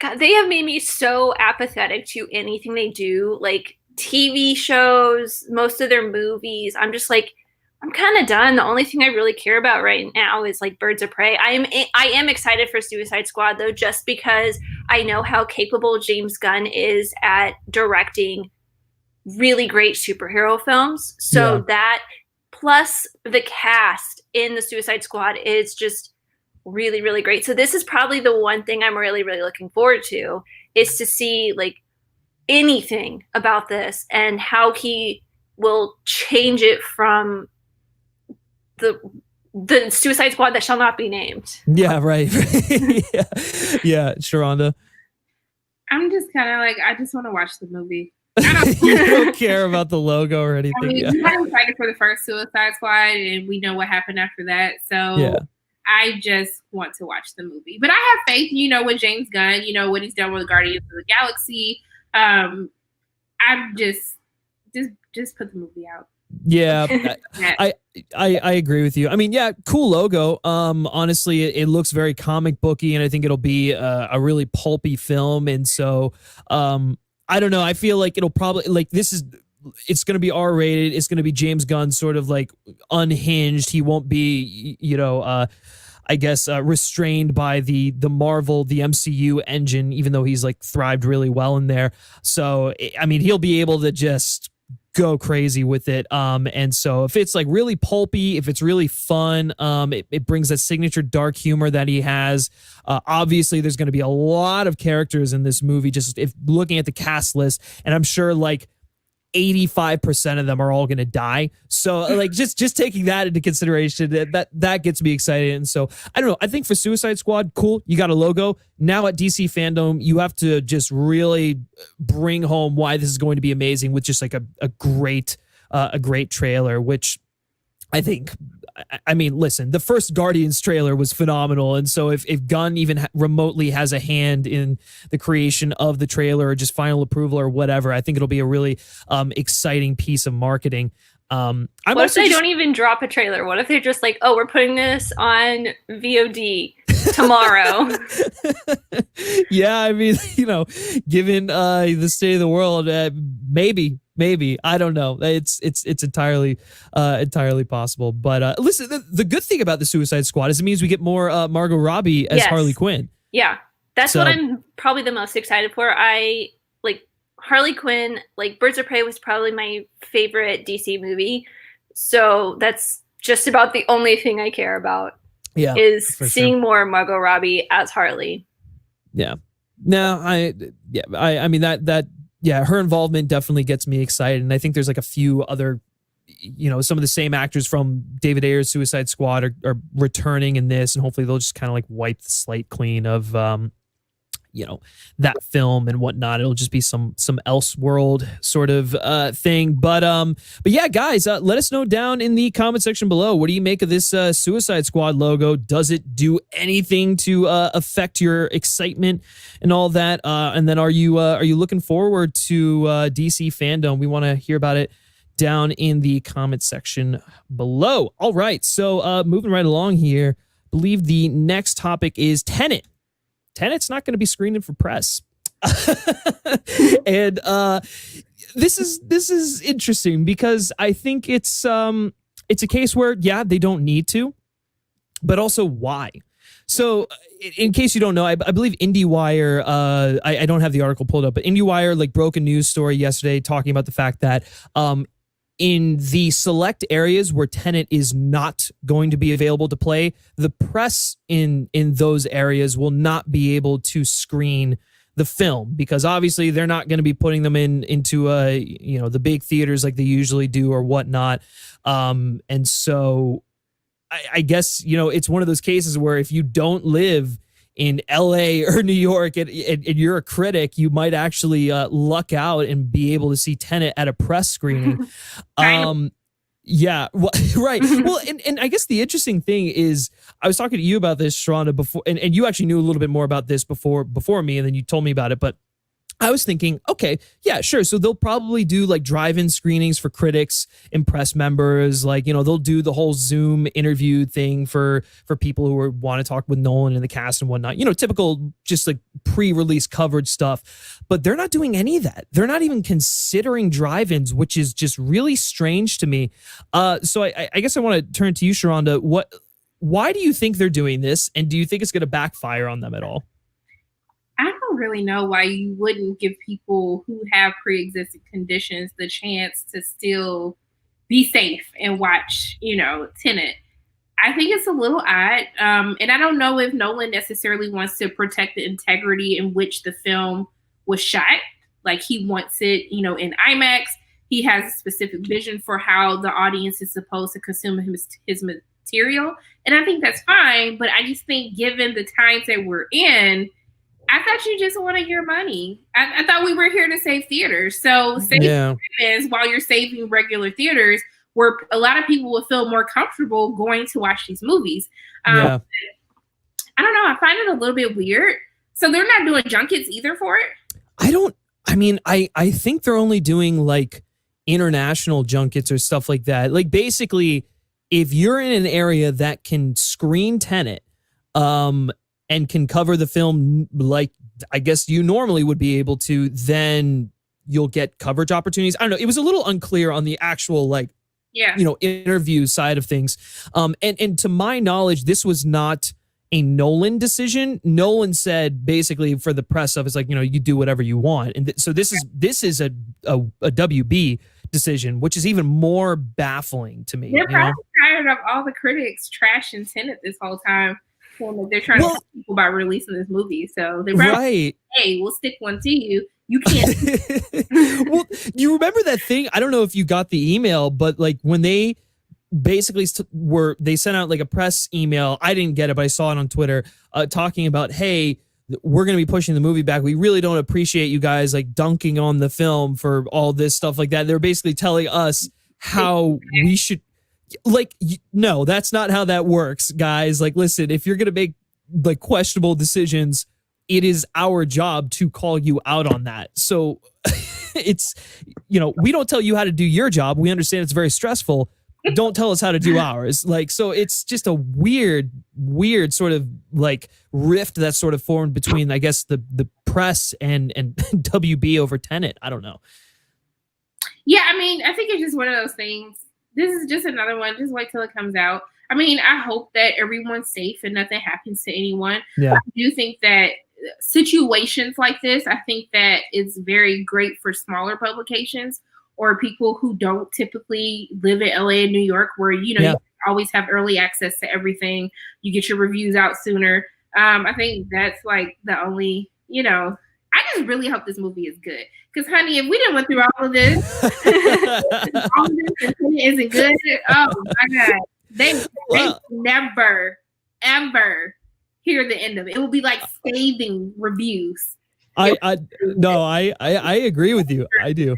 God, they have made me so apathetic to anything they do, like TV shows, most of their movies. I'm just like, I'm kind of done. The only thing I really care about right now is like Birds of Prey. I am excited for Suicide Squad though, just because I know how capable James Gunn is at directing really great superhero films. So that plus the cast in the Suicide Squad is just really, really great. So this is probably the one thing I'm really, really looking forward to, is to see like anything about this and how he will change it from the Suicide Squad that shall not be named. Yeah, right. yeah, Sharronda. I'm just kind of like, I just want to watch the movie. You don't care about the logo or anything. I mean, we got excited for the first Suicide Squad, and we know what happened after that. So I just want to watch the movie. But I have faith, with James Gunn, what he's done with Guardians of the Galaxy. I'm just put the movie out. Yeah, I agree with you. I mean, yeah, cool logo. Honestly, it looks very comic booky, and I think it'll be a really pulpy film. And so, I don't know. I feel like it'll probably it's going to be R-rated. It's going to be James Gunn sort of like unhinged. He won't be, I guess, restrained by the Marvel, the MCU engine, even though he's like thrived really well in there. So, I mean, he'll be able to just go crazy with it. And so if it's like really pulpy, if it's really fun, it brings that signature dark humor that he has. Obviously there's going to be a lot of characters in this movie, just if looking at the cast list, and I'm sure like 85% of them are all going to die. So like just taking that into consideration, that gets me excited. And so I don't know. I think for Suicide Squad, cool. You got a logo. Now at DC FanDome, you have to just really bring home why this is going to be amazing with just like a great trailer, which I think, I mean, listen, the first Guardians trailer was phenomenal. And so if Gunn even remotely has a hand in the creation of the trailer or just final approval or whatever, I think it'll be a really exciting piece of marketing. What if they don't even drop a trailer? What if they're just like, oh, we're putting this on VOD tomorrow? Yeah, I mean, given the state of the world, maybe I don't know. It's entirely possible. But listen, the good thing about the Suicide Squad is it means we get more Margot Robbie as Harley Quinn. Yeah, that's what I'm probably the most excited for. I like Harley Quinn. Like Birds of Prey was probably my favorite DC movie, so that's just about the only thing I care about. Yeah, is seeing more Margot Robbie as Harley. Yeah. No, I mean that. Yeah, her involvement definitely gets me excited. And I think there's like a few other, some of the same actors from David Ayer's Suicide Squad are returning in this. And hopefully they'll just kind of like wipe the slate clean of, that film and whatnot. It'll just be some Elseworld sort of thing. But yeah, guys, let us know down in the comment section below. What do you make of this Suicide Squad logo? Does it do anything to affect your excitement and all that? And then are you looking forward to DC FanDome? We want to hear about it down in the comment section below. All right, so moving right along here, I believe the next topic is Tenet. Tenet's not going to be screened for press. And this is interesting because I think it's a case where, yeah, they don't need to, but also why. So in case you don't know, I believe IndieWire, I don't have the article pulled up, but IndieWire like broke a news story yesterday talking about the fact that in the select areas where Tenet is not going to be available to play, the press in those areas will not be able to screen the film, because obviously they're not going to be putting them into the big theaters like they usually do or whatnot. And so I guess, it's one of those cases where if you don't live in LA or New York and you're a critic, you might actually luck out and be able to see Tenet at a press screening. Yeah, well, right. Well, and I guess the interesting thing is, I was talking to you about this, Sharronda, before, and you actually knew a little bit more about this before me, and then you told me about it, but I was thinking, okay, yeah, sure. So they'll probably do like drive-in screenings for critics and press members. Like, they'll do the whole Zoom interview thing for people who want to talk with Nolan and the cast and whatnot. Typical just like pre-release coverage stuff. But they're not doing any of that. They're not even considering drive-ins, which is just really strange to me. So I guess I want to turn to you, Sharronda. Why do you think they're doing this? And do you think it's going to backfire on them at all? I don't really know why you wouldn't give people who have pre-existing conditions the chance to still be safe and watch, Tenet. I think it's a little odd. And I don't know if Nolan necessarily wants to protect the integrity in which the film was shot. Like, he wants it, in IMAX. He has a specific vision for how the audience is supposed to consume his material. And I think that's fine. But I just think, given the times that we're in, I thought you just wanted your money. I thought we were here to save theaters. So save theaters while you're saving regular theaters, where a lot of people will feel more comfortable going to watch these movies. I don't know. I find it a little bit weird. So they're not doing junkets either for it? I think they're only doing like international junkets or stuff like that. Like, basically, if you're in an area that can screen Tenet, and can cover the film like I guess you normally would be able to, then you'll get coverage opportunities. I don't know. It was a little unclear on the actual interview side of things. And to my knowledge, this was not a Nolan decision. Nolan said basically for the press of, it's like, you do whatever you want. And so this is a WB decision, which is even more baffling to me. They're probably tired of all the critics trashing Tenet this whole time. They're trying to tell people about releasing this movie, so they're right. Hey, we'll stick one to you. You can't. Well, you remember that thing? I don't know if you got the email, but like when they basically they sent out like a press email. I didn't get it, but I saw it on Twitter talking about, hey, we're going to be pushing the movie back. We really don't appreciate you guys like dunking on the film for all this stuff like that. They're basically telling us how we should. Like, no, that's not how that works, guys. Like, listen, if you're going to make like questionable decisions, it is our job to call you out on that. So it's, we don't tell you how to do your job. We understand it's very stressful. Don't tell us how to do ours. Like, so it's just a weird sort of like rift that's sort of formed between, I guess, the press and WB over Tenet. I don't know. Yeah, I think it's just one of those things. This is just another one. Just wait till it comes out. I hope that everyone's safe and nothing happens to anyone. Yeah. But I do think that situations like this, I think that it's very great for smaller publications or people who don't typically live in LA and New York, where, you always have early access to everything. You get your reviews out sooner. I think that's like the only, I just really hope this movie is good. Because, honey, if we didn't went through all of this, and it isn't good, oh my God, they never, ever hear the end of it. It will be like scathing reviews. I agree with you. I do.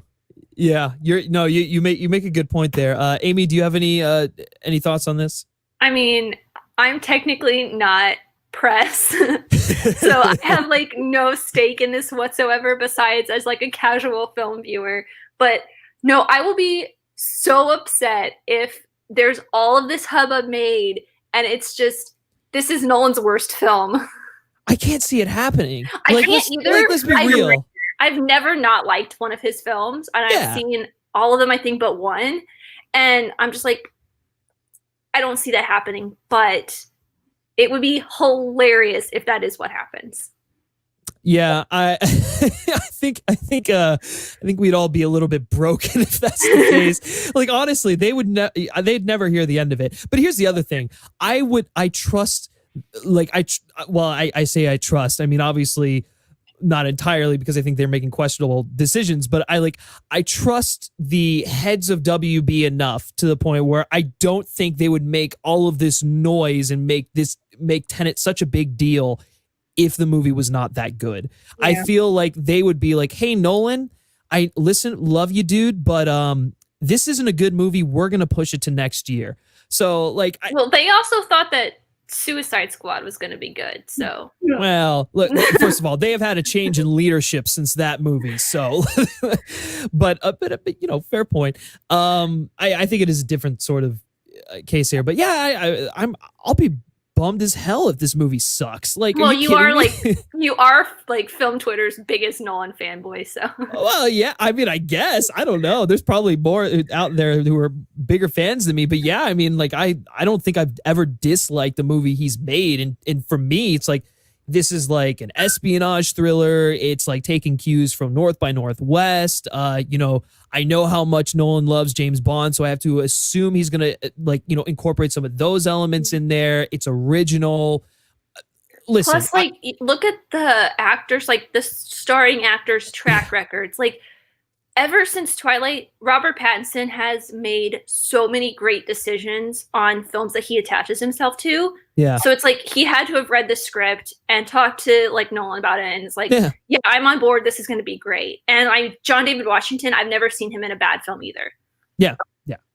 Yeah, you make a good point there. Amy, do you have any thoughts on this? I'm technically not press, so I have like no stake in this whatsoever besides as like a casual film viewer. But no, I will be so upset if there's all of this hubbub made and it's just, this is Nolan's worst film. I can't see it happening. I can't either. Let's be real. I've never not liked one of his films, and I've seen all of them, I think, but one. And I'm just like, I don't see that happening, but it would be hilarious if that is what happens. Yeah, I think we'd all be a little bit broken if that's the case. Like, honestly, they'd never hear the end of it. But here's the other thing. I trust, like, I say I trust. I mean, obviously not entirely, because I think they're making questionable decisions, but I trust the heads of WB enough to the point where I don't think they would make all of this noise and make Tenet such a big deal if the movie was not that good. Yeah. I feel like they would be like, hey, Nolan, love you, dude, but this isn't a good movie. We're going to push it to next year. So well, they also thought that Suicide Squad was going to be good. So, well, look, first of all, they have had a change in leadership since that movie. So, but fair point. I think it is a different sort of case here, but yeah, I'll be bummed as hell if this movie sucks. Like, well, you are film Twitter's biggest Nolan fanboy, so. Well, yeah, I mean, I guess, I don't know, there's probably more out there who are bigger fans than me, but yeah, I mean, like, I don't think I've ever disliked the movie he's made, and for me, it's like, this is like an espionage thriller. It's like taking cues from North by Northwest. I know how much Nolan loves James Bond, so I have to assume he's going to incorporate some of those elements in there. It's original. Listen. Plus, look at the actors, like the starring actors' track records. Like, ever since Twilight, Robert Pattinson has made so many great decisions on films that he attaches himself to. Yeah. So it's like he had to have read the script and talked to Nolan about it, and it's like, yeah, I'm on board. This is going to be great. And John David Washington, I've never seen him in a bad film either. Yeah,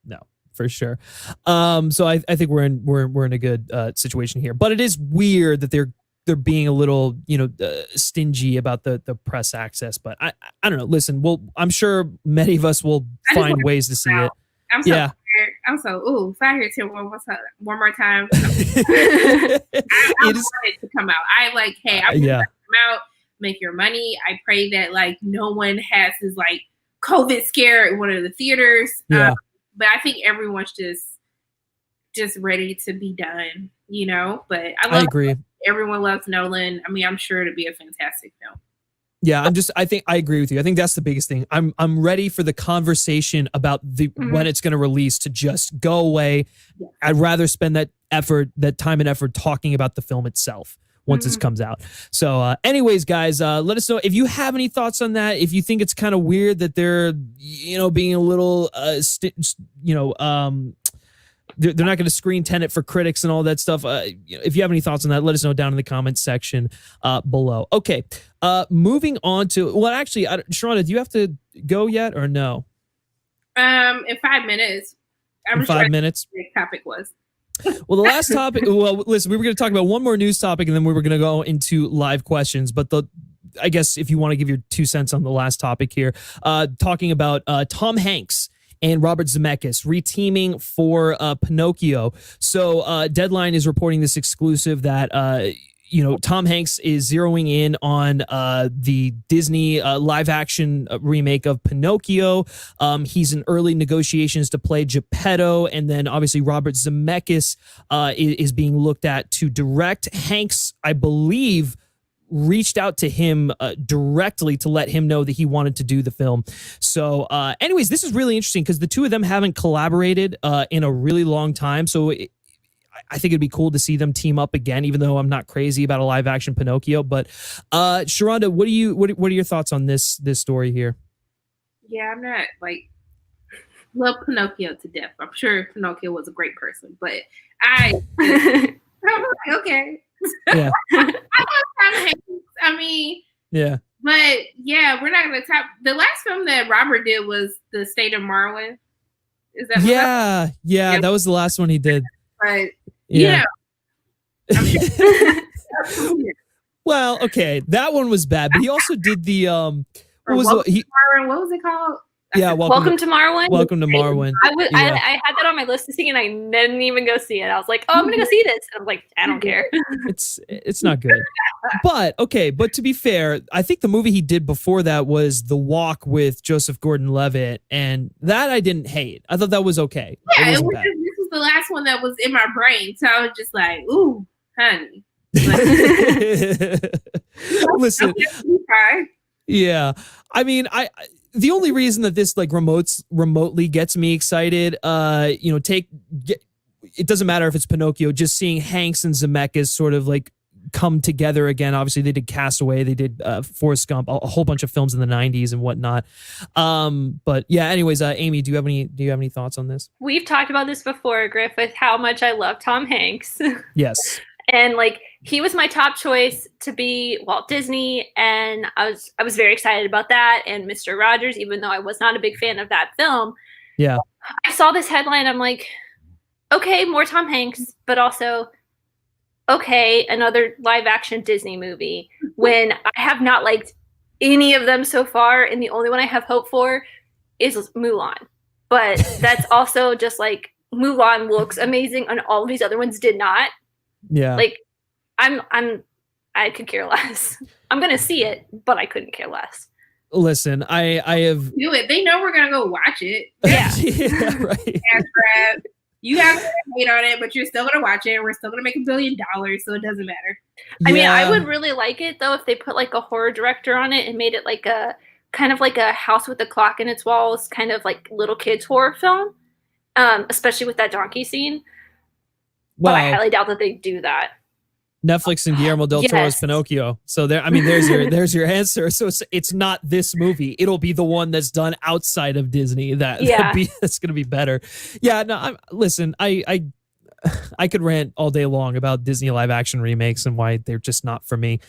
no, for sure. So I think we're in a good situation here, but it is weird that they're being a little, stingy about the press access, but I don't know. Listen, I'm sure many of us will find ways to see it. I'm so tired. I'm so fire here one more time. I want it to come out. I I'm going to come out, make your money. I pray that no one has this COVID scare at one of the theaters. Yeah. But I think everyone's just ready to be done, But I agree. Everyone loves Nolan. I mean, I'm sure it'll be a fantastic film. Yeah, I think I agree with you. I think that's the biggest thing. I'm ready for the conversation about when it's going to release to just go away. Yeah. I'd rather spend that time and effort talking about the film itself once it comes out. So anyways, guys, let us know if you have any thoughts on that. If you think it's kind of weird that they're, being a little, they're not going to screen Tenet for critics and all that stuff. If you have any thoughts on that, let us know down in the comments section below. Okay, moving on to, well, actually, Sharronda, do you have to go yet or no? In 5 minutes. In 5 minutes? The topic was. Well, the last topic, listen, we were going to talk about one more news topic, and then we were going to go into live questions, but I guess if you want to give your 2 cents on the last topic here, talking about Tom Hanks and Robert Zemeckis reteaming for Pinocchio. So Deadline is reporting this exclusive that Tom Hanks is zeroing in on the Disney live action remake of Pinocchio. He's in early negotiations to play Geppetto, and then obviously Robert Zemeckis is being looked at to direct. Hanks, I believe, reached out to him directly to let him know that he wanted to do the film. So anyways, this is really interesting because the two of them haven't collaborated in a really long time. So I think it'd be cool to see them team up again, even though I'm not crazy about a live action Pinocchio. But Sharronda, what are your thoughts on this story here? Yeah, I'm not love Pinocchio to death. I'm sure Pinocchio was a great person, but I'm okay. Yeah. I mean, yeah. But yeah, we're not going to talk. The last film that Robert did was The State of Marwin. Is that? Yeah, that was the last one he did. But yeah. I'm sure. Well, okay, that one was bad, but he also did the what was it called? Yeah, Welcome to Marwin. Welcome to Marwin. I had that on my list to see, and I didn't even go see it. I was like, oh, I'm gonna go see this. And I'm like, I don't care. It's not good. But but to be fair, I think the movie he did before that was The Walk with Joseph Gordon-Levitt, and that I didn't hate. I thought that was okay. Yeah, this was the last one that was in my brain, so I was just like, ooh, honey. Listen, yeah, I mean, the only reason that this like remotely gets me excited, it doesn't matter if it's Pinocchio, just seeing Hanks and Zemeckis sort of like come together again. Obviously, they did Castaway, they did Forrest Gump, a whole bunch of films in the '90s and whatnot. But yeah, anyways, Amy, do you have any thoughts on this? We've talked about this before, Griff, with how much I love Tom Hanks. Yes. And like he was my top choice to be Walt Disney, and I was very excited about that. And Mr. Rogers, even though I was not a big fan of that film, yeah, I saw this headline. I'm like, okay, more Tom Hanks, but also, okay, another live action Disney movie. When I have not liked any of them so far, and the only one I have hope for is Mulan. But that's also just like Mulan looks amazing, and all of these other ones did not. Yeah. Like I could care less. I'm gonna see it, but I couldn't care less. Listen, I have do it. They know we're gonna go watch it. Yeah. Yeah, right. You have to hate on it, but you're still gonna watch it. We're still gonna make $1 billion, so it doesn't matter. Yeah. I mean, I would really like it though if they put like a horror director on it and made it like a kind of like a house with a clock in its walls, kind of like little kids horror film. Especially with that donkey scene. Well, but I highly doubt that they do that. Netflix and Guillermo del Toro's Pinocchio. So there's your answer. So it's not this movie. It'll be the one that's done outside of Disney that's going to be better. Yeah, no, listen, I could rant all day long about Disney live action remakes and why they're just not for me.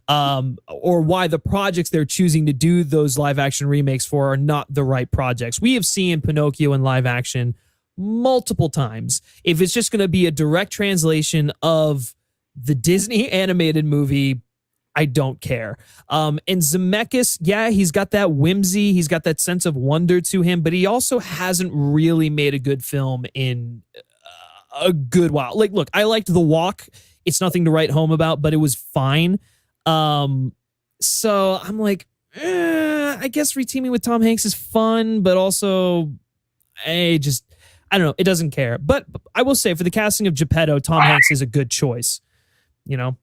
Or why the projects they're choosing to do those live action remakes for are not the right projects. We have seen Pinocchio in live action multiple times. If it's just going to be a direct translation of the Disney animated movie, I don't care. And Zemeckis, yeah, he's got that whimsy, he's got that sense of wonder to him, but he also hasn't really made a good film in a good while. Like, look, I liked The Walk. It's nothing to write home about, but it was fine. So I'm like, I guess reteaming with Tom Hanks is fun, but also, I don't know. It doesn't care. But I will say, for the casting of Geppetto, Tom Hanks is a good choice. You know?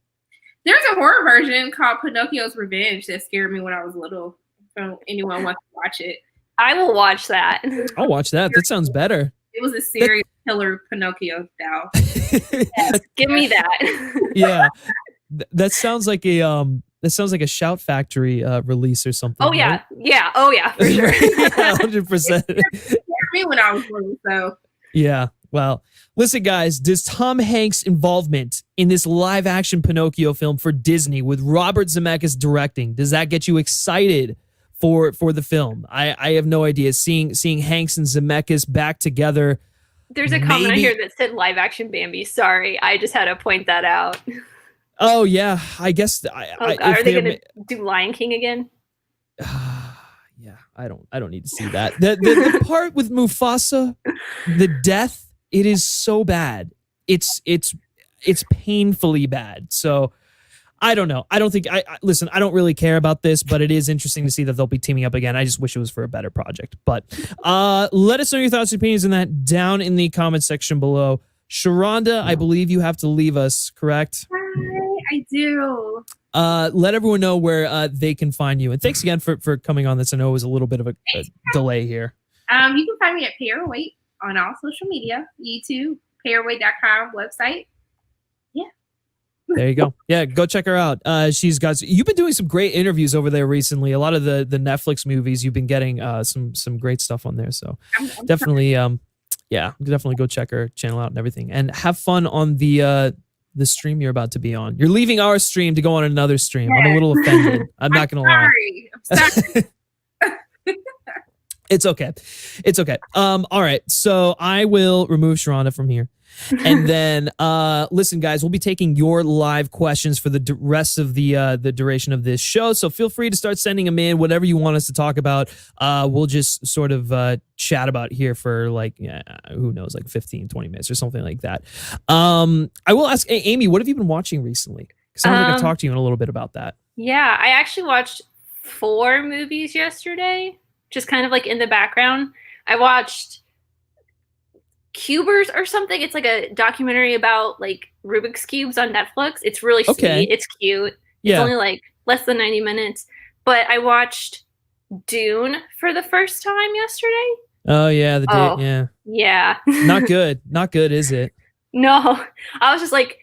There's a horror version called Pinocchio's Revenge that scared me when I was little. If anyone wants to watch it, I will watch that. I'll watch that. That sounds better. It was a serial killer Pinocchio doll. Yes, give me that. Yeah. That sounds like a Shout Factory release or something. Oh yeah, right? yeah, oh yeah, for sure. 100%. It scared me when I was little, so. Yeah. Well, listen, guys, does Tom Hanks' involvement in this live action Pinocchio film for Disney with Robert Zemeckis directing, does that get you excited for the film? I have no idea. Seeing Hanks and Zemeckis back together. There's a comment on here that said live action Bambi. Sorry, I just had to point that out. Oh yeah, I guess. Are they going to do Lion King again? Yeah, I don't need to see that. The part with Mufasa, the death, it is so bad. It's painfully bad. So I don't know. I don't think listen, I don't really care about this, but it is interesting to see that they'll be teaming up again. I just wish it was for a better project. But let us know your thoughts and opinions on that down in the comment section below. Sharronda, I believe you have to leave us, correct? I do. Let everyone know where they can find you. And thanks again for coming on this. I know it was a little bit of a delay here. You can find me at Payrweight on all social media, YouTube, payrweight.com website. Yeah. There you go. Yeah, go check her out. You've been doing some great interviews over there recently. A lot of the Netflix movies, you've been getting some great stuff on there. So definitely definitely go check her channel out and everything. And have fun on the stream you're about to be on. You're leaving our stream to go on another stream. I'm a little offended. I'm not going to lie. I'm sorry. It's okay. All right. So I will remove Sharronda from here. And then, listen, guys, we'll be taking your live questions for the rest of the duration of this show. So feel free to start sending them in, whatever you want us to talk about. We'll just sort of chat about here for like, who knows, like 15, 20 minutes or something like that. I will ask, Amy, what have you been watching recently? Because I don't think I've talked to you in a little bit about that. Yeah, I actually watched 4 movies yesterday, just kind of like in the background. I watched Cubers or something. It's like a documentary about like Rubik's Cubes on Netflix. It's really sweet. It's cute. It's only like less than 90 minutes. But I watched Dune for the first time yesterday. Oh, yeah. Yeah. Not good. Not good, is it? No. I was just like,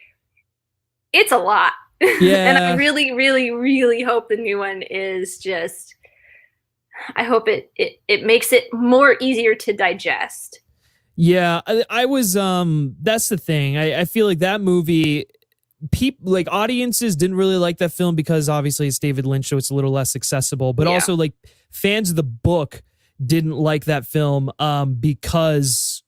it's a lot. Yeah. And I really, really, really hope the new one is just, I hope it makes it more easier to digest. Yeah, I was, that's the thing. I feel like that movie, people, like audiences didn't really like that film because obviously it's David Lynch, so it's a little less accessible, but also like fans of the book didn't like that film because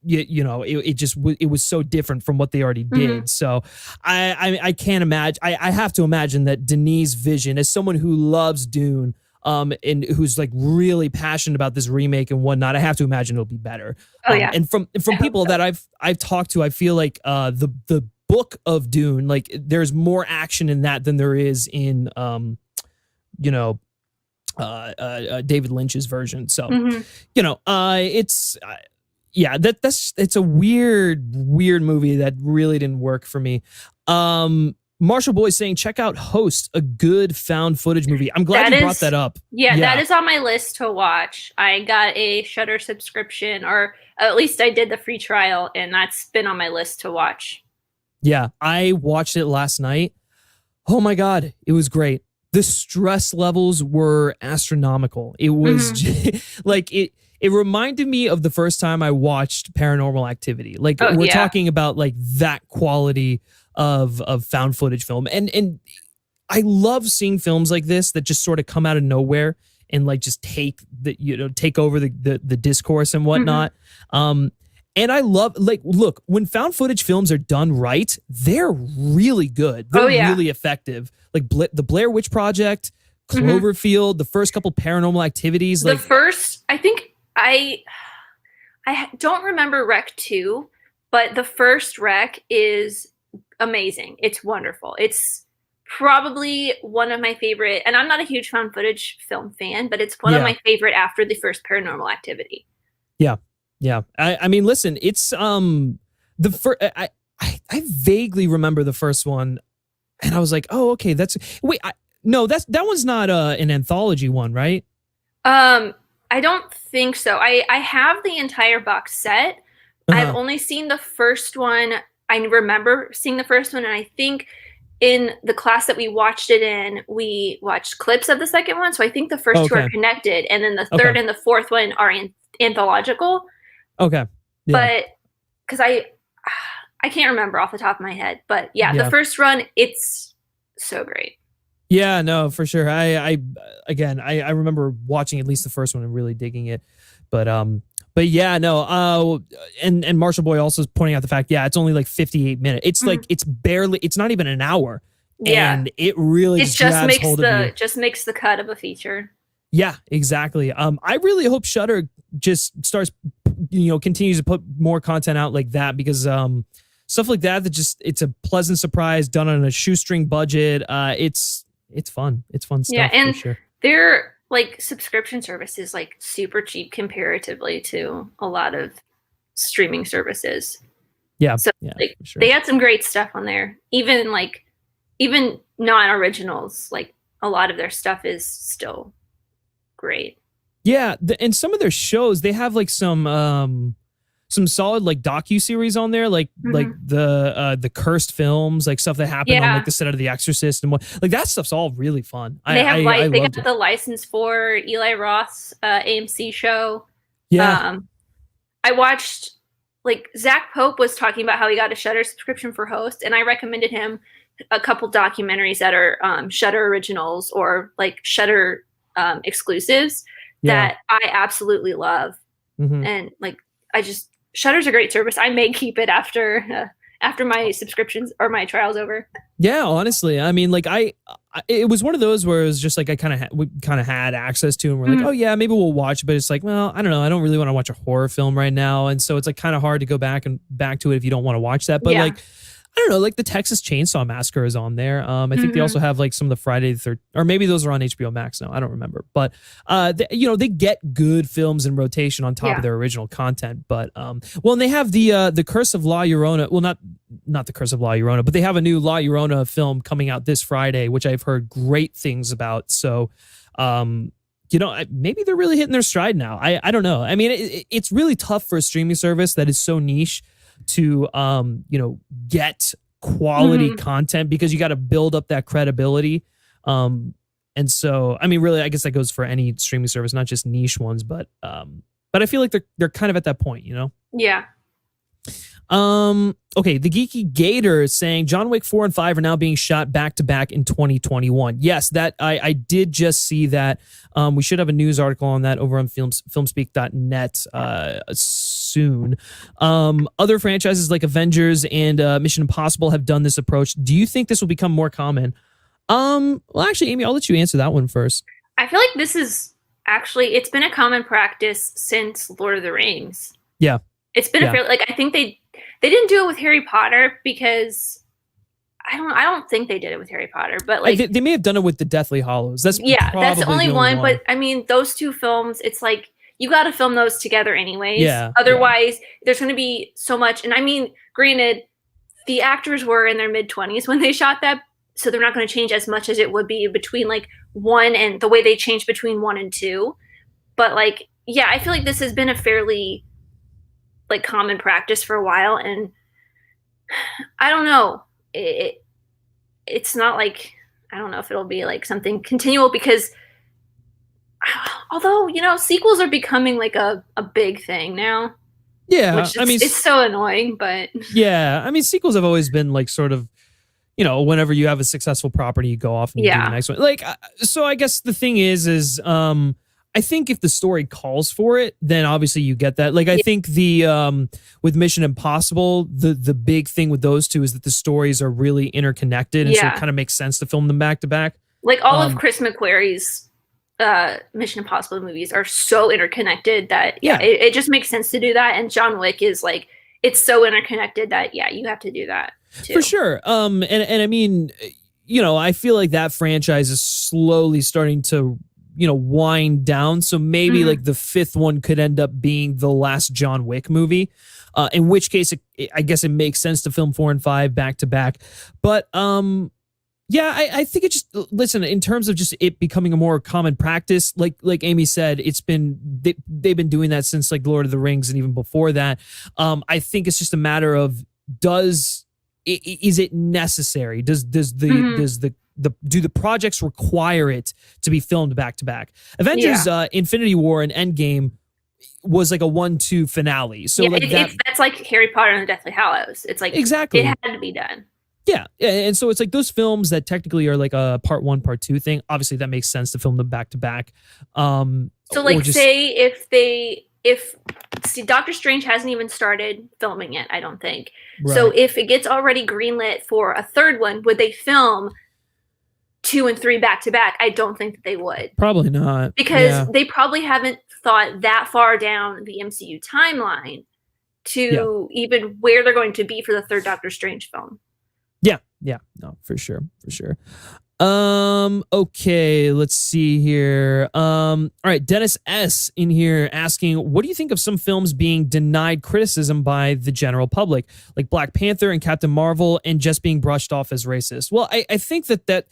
it was so different from what they already did. So I can't imagine. I have to imagine that Denis' vision, as someone who loves Dune, and who's like really passionate about this remake and whatnot, I have to imagine it'll be better. And from people that I've talked to, I feel like the book of Dune, like there's more action in that than there is in David Lynch's version. So it's it's a weird movie that really didn't work for me. Marshall Boy saying, check out Host, a good found footage movie. I'm glad you brought that up. Yeah, that is on my list to watch. I got a Shudder subscription, or at least I did the free trial, and that's been on my list to watch. Yeah, I watched it last night. Oh my God, it was great. The stress levels were astronomical. It was like it reminded me of the first time I watched Paranormal Activity. Like we're talking about like that quality of found footage film. And I love seeing films like this that just sort of come out of nowhere and like just take over the discourse and whatnot. And I love, like, look, when found footage films are done right, they're really good. They're really effective. Like the Blair Witch Project, Cloverfield, the first couple Paranormal Activities. The first, I think I don't remember Rec 2, but the first Rec is amazing. It's wonderful. It's probably one of my favorite, and I'm not a huge found footage film fan, but it's one of my favorite after the first Paranormal Activity. Yeah. I mean, listen, it's the first. I vaguely remember the first one, and I was like, oh, okay, that one's not an anthology one, right? I don't think so. I have the entire box set. I've only seen the first one. I remember seeing the first one, and I think in the class that we watched it in, we watched clips of the second one. So I think the first two are connected, and then the third and the fourth one are anthological. Okay. Yeah. But because I can't remember off the top of my head, but the first run, it's so great. Yeah, no, for sure. I remember watching at least the first one and really digging it, but yeah, no. And Marshall Boy also is pointing out the fact, it's only like 58 minutes. It's like it's not even an hour. Yeah, and it really just makes the cut of a feature. Yeah, exactly. I really hope Shudder just starts, continues to put more content out like that, because stuff like that it's a pleasant surprise done on a shoestring budget. It's fun. It's fun stuff. Yeah, and for sure. They're like subscription services, like super cheap comparatively to a lot of streaming services. Yeah. So sure. They had some great stuff on there. Even non-originals, like a lot of their stuff is still great. Yeah, and some of their shows, they have like some solid like docu-series on there, like the cursed films, like stuff that happened on like the set of The Exorcist and what, like that stuff's all really fun. They got the license for Eli Roth's AMC show. Yeah. I watched, like, Zach Pope was talking about how he got a Shudder subscription for Host, and I recommended him a couple documentaries that are Shudder originals or like Shudder exclusives that I absolutely love. And like, Shudder's a great service. I may keep it after my subscriptions or my trial's over. Yeah, honestly, I mean, like it was one of those where it was just like we kind of had access to, and we're like, oh yeah, maybe we'll watch, but it's like, well, I don't know, I don't really want to watch a horror film right now, and so it's like kind of hard to go back to it if you don't want to watch that. But like, I don't know, like the Texas Chainsaw Massacre is on there. I think they also have like some of the Friday the 13th, or maybe those are on HBO Max now. I don't remember, but they get good films in rotation on top of their original content. But and they have the Curse of La Llorona. Well, not the Curse of La Llorona, but they have a new La Llorona film coming out this Friday, which I've heard great things about. So, maybe they're really hitting their stride now. I don't know. I mean, it's really tough for a streaming service that is so niche to get quality content, because you got to build up that credibility. And so, I mean, really, I guess that goes for any streaming service, not just niche ones, but I feel like they're kind of at that point, Yeah. Okay, the Geeky Gator is saying John Wick 4 and 5 are now being shot back to back in 2021. Yes, that I did just see that. We should have a news article on that over on FilmSpeak.net soon. Other franchises like Avengers and Mission Impossible have done this approach. Do you think this will become more common? Well, actually, Amy, I'll let you answer that one first. I feel like this is actually, it's been a common practice since Lord of the Rings. Yeah. It's been I think they didn't do it with Harry Potter, because I don't think they did it with Harry Potter, but like they may have done it with the Deathly Hallows. That's the only one. But I mean, those two films, it's like you got to film those together anyways. Yeah. Otherwise, there's going to be so much. And I mean, granted, the actors were in their mid-20s when they shot that, so they're not going to change as much as it would be between like 1 and the way they changed between 1 and 2. But like, yeah, I feel like this has been a fairly like common practice for a while, and I don't know. It's not like, I don't know if it'll be like something continual, because although sequels are becoming like a big thing now. Yeah, I mean, it's so annoying, but yeah, I mean, sequels have always been like sort of, whenever you have a successful property, you go off and you do the next one. Like, so I guess the thing is I think if the story calls for it, then obviously you get that. Like, I think the with Mission Impossible, the big thing with those two is that the stories are really interconnected, and so it kind of makes sense to film them back to back. Like all of Chris McQuarrie's Mission Impossible movies are so interconnected that it just makes sense to do that. And John Wick is like, it's so interconnected that you have to do that too. For sure. And I mean, I feel like that franchise is slowly starting to wind down. So maybe like the 5th one could end up being the last John Wick movie, in which case I guess it makes sense to film 4 and 5 back to back. But I think it just, listen, in terms of just it becoming a more common practice, like Amy said, they've been doing that since like Lord of the Rings and even before that. I think it's just a matter of, is it necessary? Do the projects require it to be filmed back to back? Avengers Infinity War and Endgame was like a 1-2 finale. So that's like Harry Potter and the Deathly Hallows. It's like, exactly, it had to be done. Yeah, and so it's like those films that technically are like a part 1, part 2 thing. Obviously, that makes sense to film them back to back. So like, say if Doctor Strange hasn't even started filming it, I don't think. Right. So if it gets already greenlit for a 3rd one, would they film 2 and 3 back to back? I don't think that they would. Probably not. Because they probably haven't thought that far down the MCU timeline to even where they're going to be for the 3rd Doctor Strange film. Yeah, no, for sure. Okay, let's see here. All right, Dennis S in here asking, what do you think of some films being denied criticism by the general public, like Black Panther and Captain Marvel, and just being brushed off as racist? Well, I think that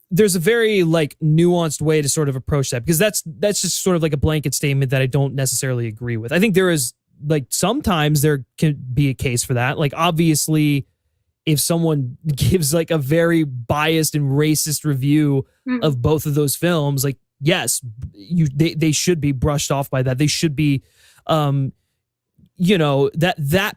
there's a very like nuanced way to sort of approach that, because that's just sort of like a blanket statement that I don't necessarily agree with. I think there is like sometimes there can be a case for that. Like, obviously, if someone gives like a very biased and racist review of both of those films, like, yes, they should be brushed off by that. They should be, that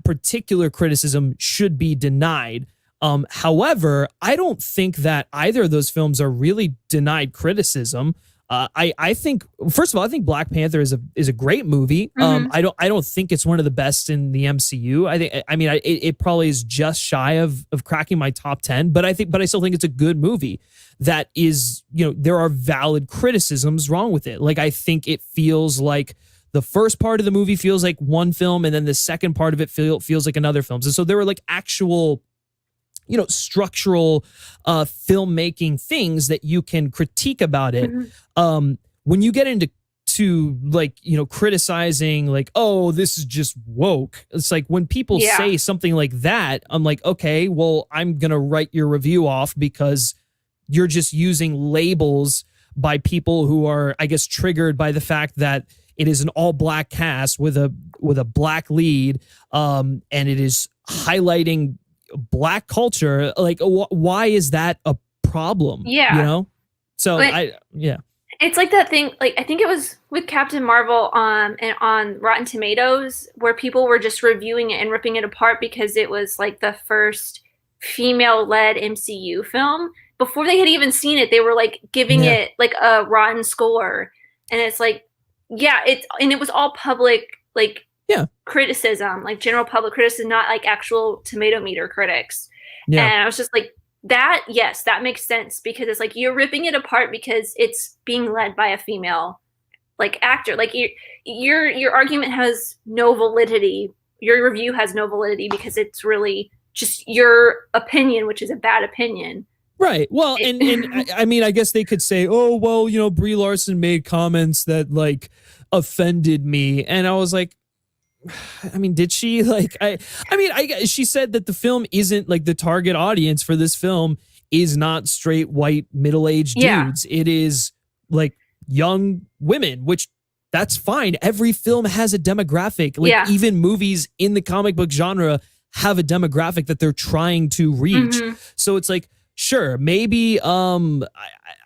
particular criticism should be denied. However, I don't think that either of those films are really denied criticism. I think, first of all, I think Black Panther is a great movie. I don't think it's one of the best in the MCU. It probably is just shy of cracking my top 10, but I still think it's a good movie that is, there are valid criticisms wrong with it. Like, I think it feels like the first part of the movie feels like one film, and then the second part of it feels like another film. And so there were like actual, structural filmmaking things that you can critique about it. When you get into criticizing like, oh, this is just woke. It's like when people say something like that, I'm like, okay, well, I'm going to write your review off because you're just using labels by people who are, I guess, triggered by the fact that it is an all black cast with a black lead. And it is highlighting black culture. Like, why is that a problem? Yeah. So it's like that thing, like I think it was with Captain Marvel and on Rotten Tomatoes, where people were just reviewing it and ripping it apart because it was like the first female-led MCU film. Before they had even seen it, they were like giving it like a rotten score. And it's like, it was all public, like criticism, like general public criticism, not like actual tomato meter critics. And I was just like, that makes sense, because it's like you're ripping it apart because it's being led by a female like actor. Like your argument has no validity. Your review has no validity because it's really just your opinion, which is a bad opinion. Right. Well, and I mean, I guess they could say, oh, well, Brie Larson made comments that like offended me. And I was like, I mean, did she? Like, she said that the film isn't like the target audience for this film is not straight white middle-aged dudes. It is like young women, which that's fine. Every film has a demographic. Like even movies in the comic book genre have a demographic that they're trying to reach. So it's like, sure, maybe I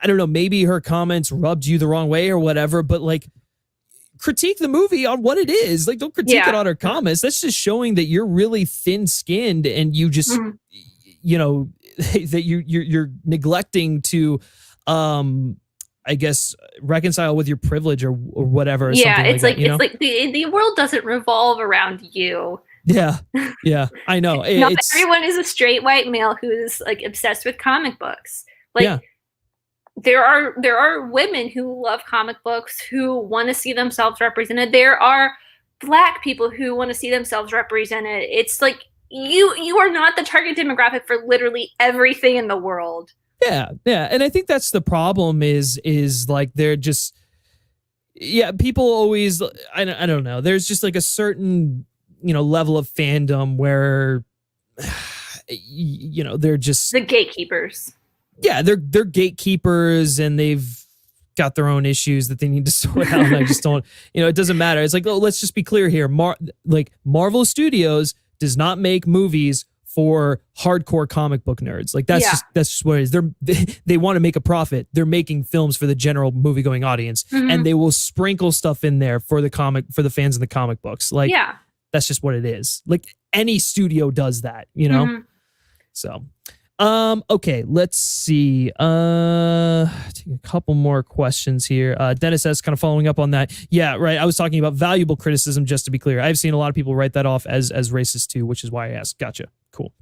don't know, maybe her comments rubbed you the wrong way or whatever, but like, critique the movie on what it is. Like, don't critique it on her comments. That's just showing that you're really thin-skinned and you just, that you're neglecting to, I guess, reconcile with your privilege or whatever. Or it's like it's like the world doesn't revolve around you. Yeah, I know. Not everyone is a straight white male who's like obsessed with comic books. Like, there are women who love comic books who want to see themselves represented. There are black people who want to see themselves represented. It's like you are not the target demographic for literally everything in the world. Yeah. And I think that's the problem is like they're just people always I don't know. There's just like a certain level of fandom where they're just the gatekeepers. Yeah, they're gatekeepers and they've got their own issues that they need to sort out. And I just don't, it doesn't matter. It's like, let's just be clear here. Marvel Studios does not make movies for hardcore comic book nerds. Like that's just what it is. They want to make a profit. They're making films for the general movie going audience, and they will sprinkle stuff in there for the fans of the comic books. Like that's just what it is. Like any studio does that, So. Okay, let's see. Take a couple more questions here. Dennis S. kind of following up on that. Yeah, right. I was talking about valuable criticism, just to be clear. I've seen a lot of people write that off as racist too, which is why I asked. Gotcha. Cool.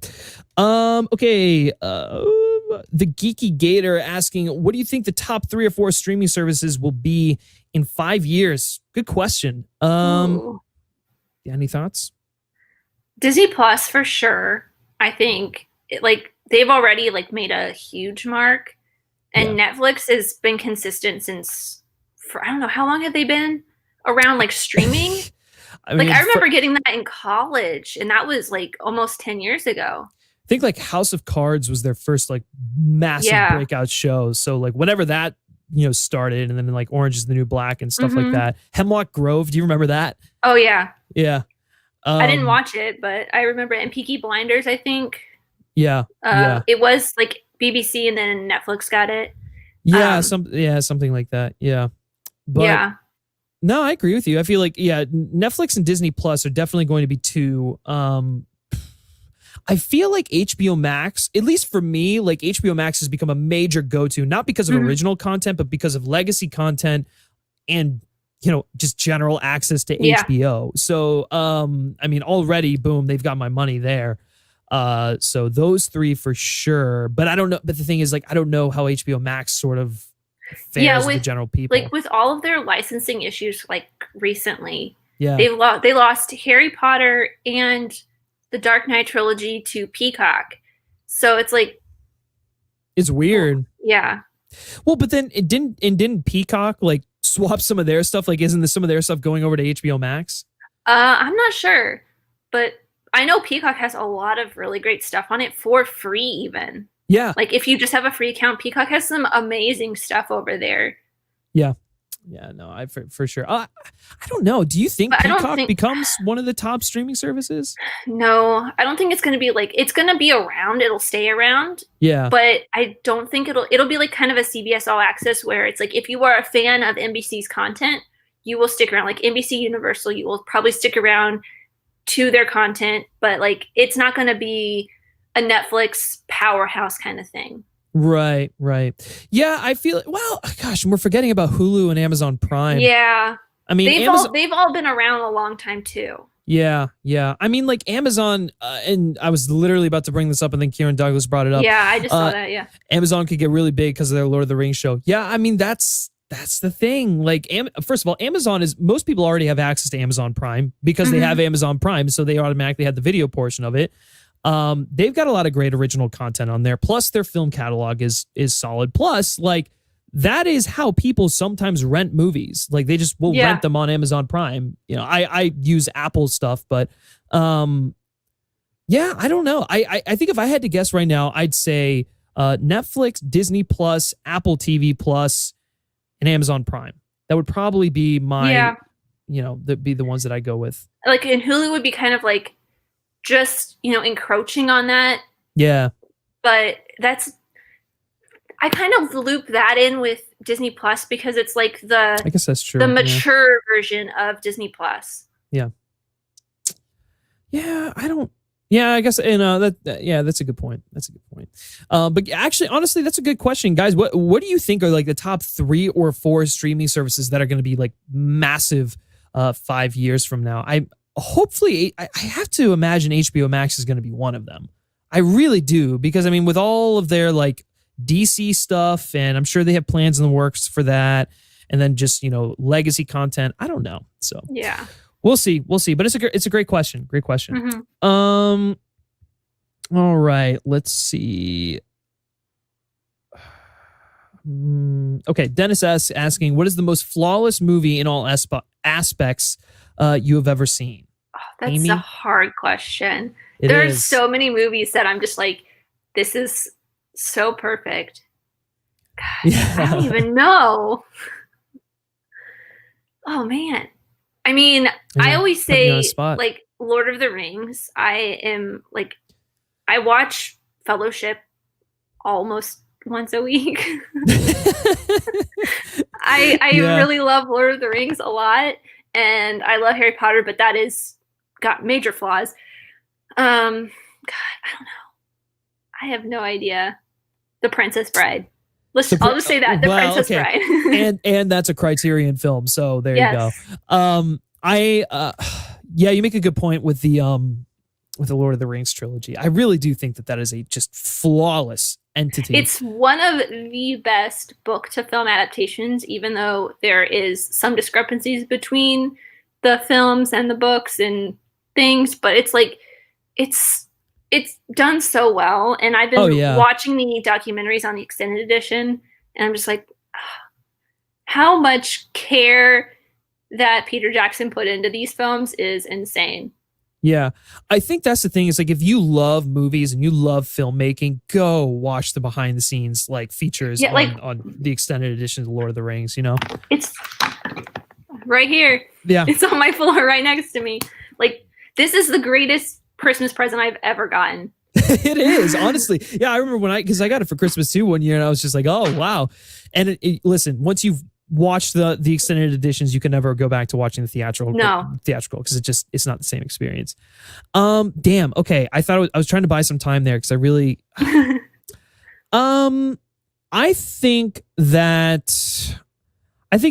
Okay. The Geeky Gator asking, what do you think the top 3 or 4 streaming services will be in 5 years? Good question. Any thoughts? Disney Plus for sure. I think they've already made a huge mark, and Netflix has been consistent since I don't know, how long have they been around streaming? I remember getting that in college, and that was almost 10 years ago. I think House of Cards was their first massive breakout show. So whenever that started, and then Orange is the New Black and stuff like that. Hemlock Grove, do you remember that? Oh yeah. Yeah. I didn't watch it, but I remember it. And Peaky Blinders, I think. Yeah. It was BBC, and then Netflix got it. Yeah, something like that. Yeah. But no, I agree with you. I feel Netflix and Disney Plus are definitely going to be 2. I I feel like HBO Max, at least for me, like HBO Max has become a major go-to, not because of original content, but because of legacy content and, just general access to HBO. So, I mean, already, boom, they've got my money there. So those three for sure. But I don't know. But the thing is, like, I don't know how HBO Max sort of fares with the general people. Like with all of their licensing issues, like recently, yeah, they lost Harry Potter and the Dark Knight trilogy to Peacock. So it's like, it's weird. Yeah. Well, but then didn't Peacock like swap some of their stuff? Like, isn't some of their stuff going over to HBO Max? I'm not sure, but I know Peacock has a lot of really great stuff on it for free even. Yeah. Like if you just have a free account, Peacock has some amazing stuff over there. Yeah. Yeah, no, I for sure. I don't know. Do you think Peacock becomes one of the top streaming services? No, I don't think it's going to be like, it's going to be around. It'll stay around. Yeah. But I don't think it'll be like kind of a CBS All Access where it's like, if you are a fan of NBC's content, you will stick around. Like NBC Universal, you will probably stick around to their content, but like, it's not going to be a Netflix powerhouse kind of thing. Right. Yeah, I feel well. Gosh, we're forgetting about Hulu and Amazon Prime. Yeah, I mean, they've all been around a long time too. Yeah. I mean, like Amazon, and I was literally about to bring this up, and then Kieran Douglas brought it up. Yeah, I just saw that. Yeah, Amazon could get really big because of their Lord of the Rings show. Yeah, I mean that's the thing. Like, first of all, Amazon is most people already have access to Amazon Prime because they have Amazon Prime, so they automatically have the video portion of it. They've got a lot of great original content on there. Plus their film catalog is solid. Plus, like, that is how people sometimes rent movies. Like they just will rent them on Amazon Prime. I use Apple stuff, but, yeah, I don't know. I think if I had to guess right now, I'd say, Netflix, Disney Plus, Apple TV Plus, and Amazon Prime. That would probably be my, that'd be the ones that I go with. Like, and Hulu would be kind of like, just encroaching on that, but I kind of loop that in with Disney Plus because it's like I guess that's true, the mature version of Disney Plus. I guess, and that's a good point. But actually, honestly, that's a good question, guys. What do you think are like the top 3 or 4 streaming services that are going to be like massive 5 years from now? Hopefully, I have to imagine HBO Max is going to be one of them. I really do, because I mean, with all of their like DC stuff, and I'm sure they have plans in the works for that, and then just legacy content. I don't know. So yeah, we'll see. But it's a great question. All right, let's see. Okay, Dennis asking, what is the most flawless movie in all aspects you have ever seen? Oh, that's Amy? a hard question. There's so many movies that I'm just like, this is so perfect. God, I don't even know. Oh man. I mean, I always say like Lord of the Rings. I watch Fellowship almost once a week. I really love Lord of the Rings a lot, and I love Harry Potter, but that is got major flaws. God, I don't know. I have no idea. The Princess Bride. I'll just say that. The Princess Bride. and that's a Criterion film, so there you go. You make a good point with the Lord of the Rings trilogy. I really do think that is a just flawless entity. It's one of the best book to film adaptations, even though there is some discrepancies between the films and the books and things, but it's like it's done so well. And I've been watching the documentaries on the extended edition, and I'm just like, how much care that Peter Jackson put into these films is insane. Yeah, I think that's the thing. Is like, if you love movies and you love filmmaking, go watch the behind the scenes like features on the extended edition of Lord of the Rings. It's right here. Yeah, it's on my floor right next to me. Like, this is the greatest Christmas present I've ever gotten. It is, honestly. Yeah, I remember because I got it for Christmas too one year, and I was just like, oh wow. And listen, once you've watch the extended editions, you can never go back to watching the theatrical because it's not the same experience. Damn. Okay, I was trying to buy some time there because I really I think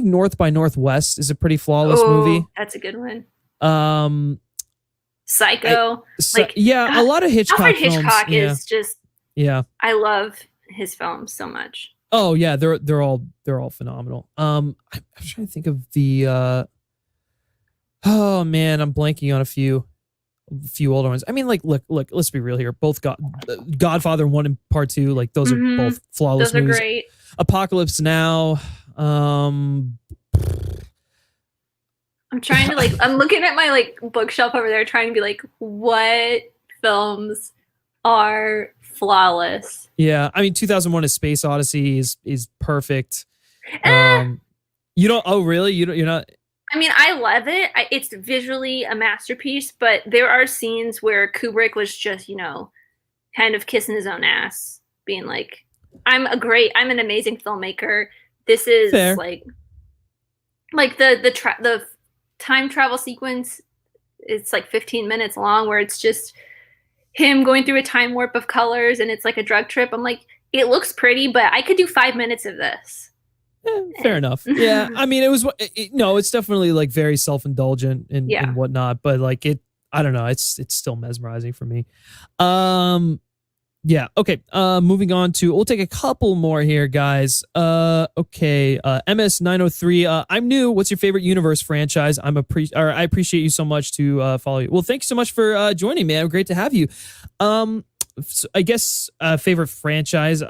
North by Northwest is a pretty flawless movie. That's a good one. Psycho. A lot of Hitchcock Alfred films. Hitchcock is just. Yeah. I love his films so much. Oh yeah, they're all phenomenal. I'm trying to think of the. Oh man, I'm blanking on a few older ones. I mean, like, look, let's be real here. Both Godfather 1 and Part 2, like those are both flawless movies. Those are great. Apocalypse Now. I'm trying to I'm looking at my bookshelf over there trying to be like, what films are flawless? Yeah, I mean 2001: A Space Odyssey is perfect. You don't? Oh, really? You're not? I mean, I love it. It's visually a masterpiece, but there are scenes where Kubrick was just, kind of kissing his own ass, being like, I'm an amazing filmmaker. This is fair. the time travel sequence. It's 15 minutes long, where it's just him going through a time warp of colors, and it's like a drug trip. I'm like, it looks pretty, but I could do 5 minutes of this. Fair enough. Yeah, I mean, it's definitely very self-indulgent and whatnot, but I don't know, it's still mesmerizing for me. Yeah. Okay. Moving on to, we'll take a couple more here, guys. Okay. MS903. I'm new. What's your favorite universe franchise? I appreciate you so much to follow you. Well, thanks so much for joining, man. Great to have you. So I guess favorite franchise.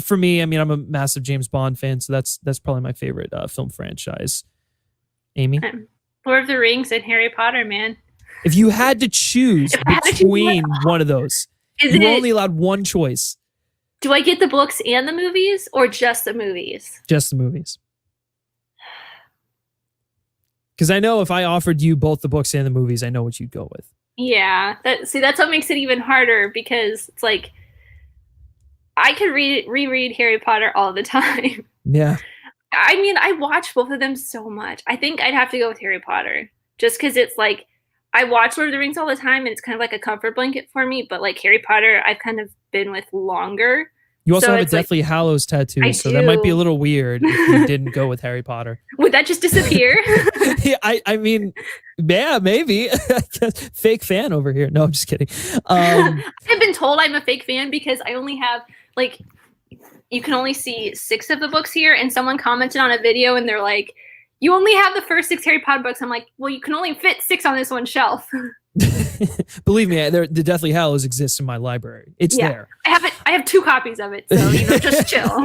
For me, I mean, I'm a massive James Bond fan, so that's probably my favorite film franchise. Amy? Lord of the Rings and Harry Potter, man. If you had to choose between one of those, you're only allowed one choice. Do I get the books and the movies, or just the movies? Just the movies. Because I know if I offered you both the books and the movies, I know what you'd go with. Yeah. That's what makes it even harder, because it's I could reread Harry Potter all the time. Yeah. I mean, I watch both of them so much. I think I'd have to go with Harry Potter, just because it's I watch Lord of the Rings all the time, and it's kind of like a comfort blanket for me. But Harry Potter, I've kind of been with longer. You also have a Deathly Hallows tattoo, so that might be a little weird if you didn't go with Harry Potter. Would that just disappear? Yeah, I mean, yeah, maybe. Fake fan over here. No, I'm just kidding. I've been told I'm a fake fan because I only have you can only see 6 of the books here, and someone commented on a video and they're like, you only have the first 6 Harry Potter books. I'm like, well, you can only fit 6 on this one shelf. Believe me, the Deathly Hallows exists in my library. It's there. I have 2 copies of it, so just chill.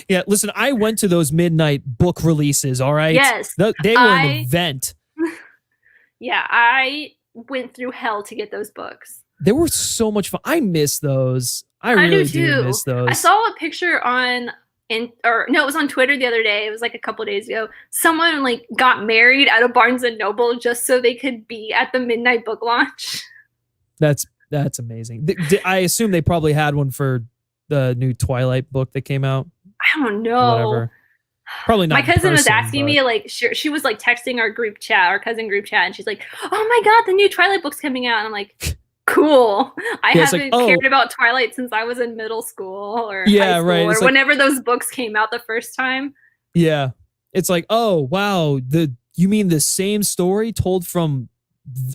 Yeah, listen, I went to those midnight book releases, all right? Yes. They were an event. Yeah, I went through hell to get those books. They were so much fun. I miss those. I really do miss those. I saw a picture it was on Twitter the other day. It was a couple days ago. Someone got married at a Barnes and Noble just so they could be at the midnight book launch. That's amazing. I assume they probably had one for the new Twilight book that came out. I don't know. Whatever. Probably not. My cousin was asking me, she was texting our cousin group chat, and she's like, "Oh my god, the new Twilight book's coming out," and I'm like, cool. I haven't cared about Twilight since I was in middle school or high school, or whenever those books came out the first time. Yeah. It's oh, wow. You mean the same story told from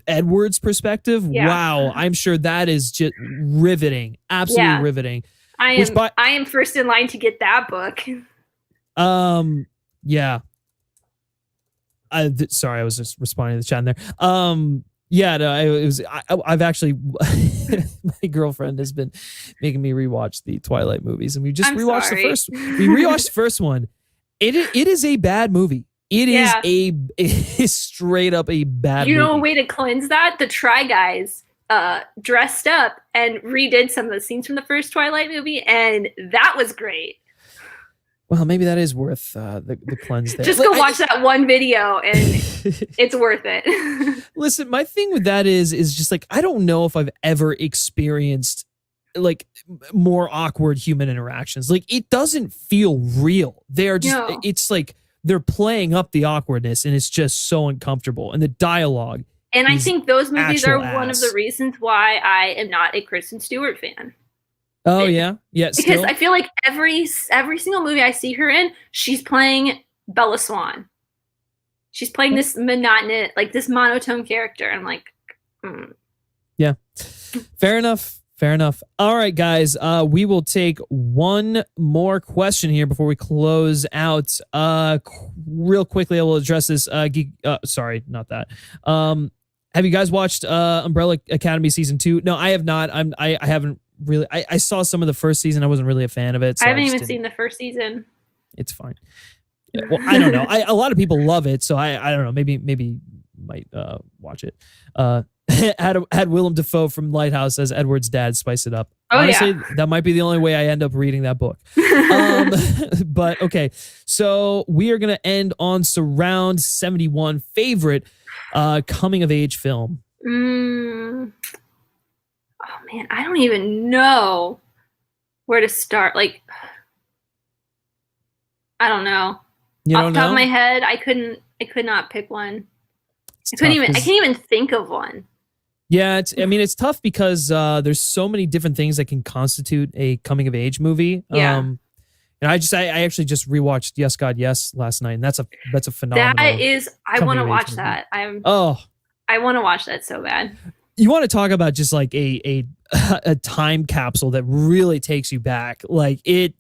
Edward's perspective? Yeah. Wow. I'm sure that is just riveting. Absolutely riveting. I am first in line to get that book. Yeah. Sorry, I was just responding to the chat in there. Yeah, no, I've actually, my girlfriend has been making me rewatch the Twilight movies, and we just rewatched the first one. It is a bad movie. It is straight up a bad movie. You know a way to cleanse that? The Try Guys dressed up and redid some of the scenes from the first Twilight movie, and that was great. Well, maybe that is worth the cleanse there. Just go watch that one video and it's worth it. Listen, my thing with that is just I don't know if I've ever experienced like more awkward human interactions. Like it doesn't feel real. They are just it's like they're playing up the awkwardness and it's just so uncomfortable. And the dialogue. And I think those movies are one of the ass. reasons why I am not a Kristen Stewart fan. Oh yeah. Yeah. Because I feel like every single movie I see her in, she's playing Bella Swan. She's playing this monotonous, like this monotone character. I'm like, Yeah. Fair enough. Fair enough. All right, guys. We will take one more question here before we close out. Real quickly, I will address this. Sorry, not that. Have you guys watched Umbrella Academy season 2? No, I have not. I haven't really. I saw some of the first season. I wasn't really a fan of it. So I haven't even seen the first seaon. It's fine. Yeah, well, I don't know. A lot of people love it, so I don't know. Maybe might watch it. Had Willem Dafoe from Lighthouse as Edward's dad spice it up. Oh, honestly, that might be the only way I end up reading that book. But okay, so we are gonna end on Surround 71 favorite coming of age film. Oh man, I don't even know where to start. Like, I don't know. Off the top of my head, I could not pick one. I can't even think of one. Yeah, it's tough because there's so many different things that can constitute a coming of age movie. Yeah. And I actually just rewatched Yes God Yes last night, and that's a phenomenal. I want to watch that. I want to watch that so bad. You want to talk about just like a time capsule that really takes you back. Like it,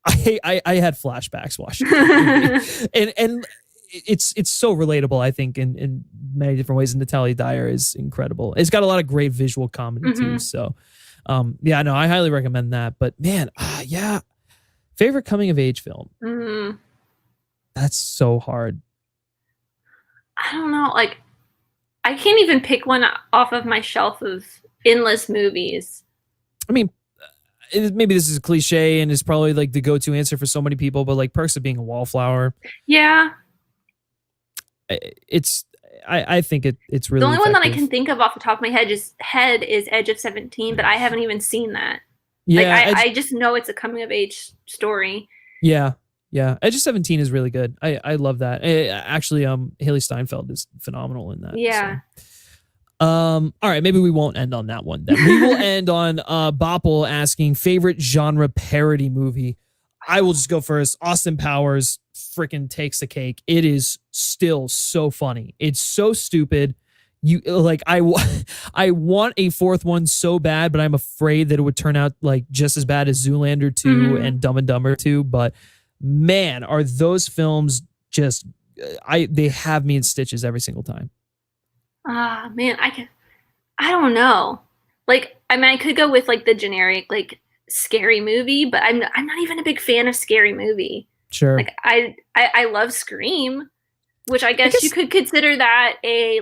I had flashbacks watching it. and it's so relatable, I think, in many different ways. And Natalia Dyer is incredible. It's got a lot of great visual comedy too. So, I highly recommend that. But man, favorite coming of age film. That's so hard. I don't know. Like, I can't even pick one off of my shelf of endless movies. I mean, maybe this is a cliche and is probably like the go-to answer for so many people, but like Perks of Being a Wallflower. Yeah. I think it's really the only effective. one that I can think of off the top of my head is Edge of 17, but I haven't even seen that. Yeah, I just know it's a coming of age story. Yeah. Edge of 17 is really good. I love that. Actually, Haley Steinfeld is phenomenal in that. Yeah. So. All right, maybe we won't end on that one then. We will end on Bopple asking favorite genre parody movie. I will just go first. Austin Powers freaking takes the cake. It is still so funny. It's so stupid. I want a fourth one so bad, but I'm afraid that it would turn out like just as bad as Zoolander 2 and Dumb and Dumber 2. But man, are those films just they have me in stitches every single time. Man, I don't know. Like, I mean, I could go with like the generic like scary movie, but I'm not even a big fan of scary movie. Sure. Like I love Scream, which I guess you could consider that a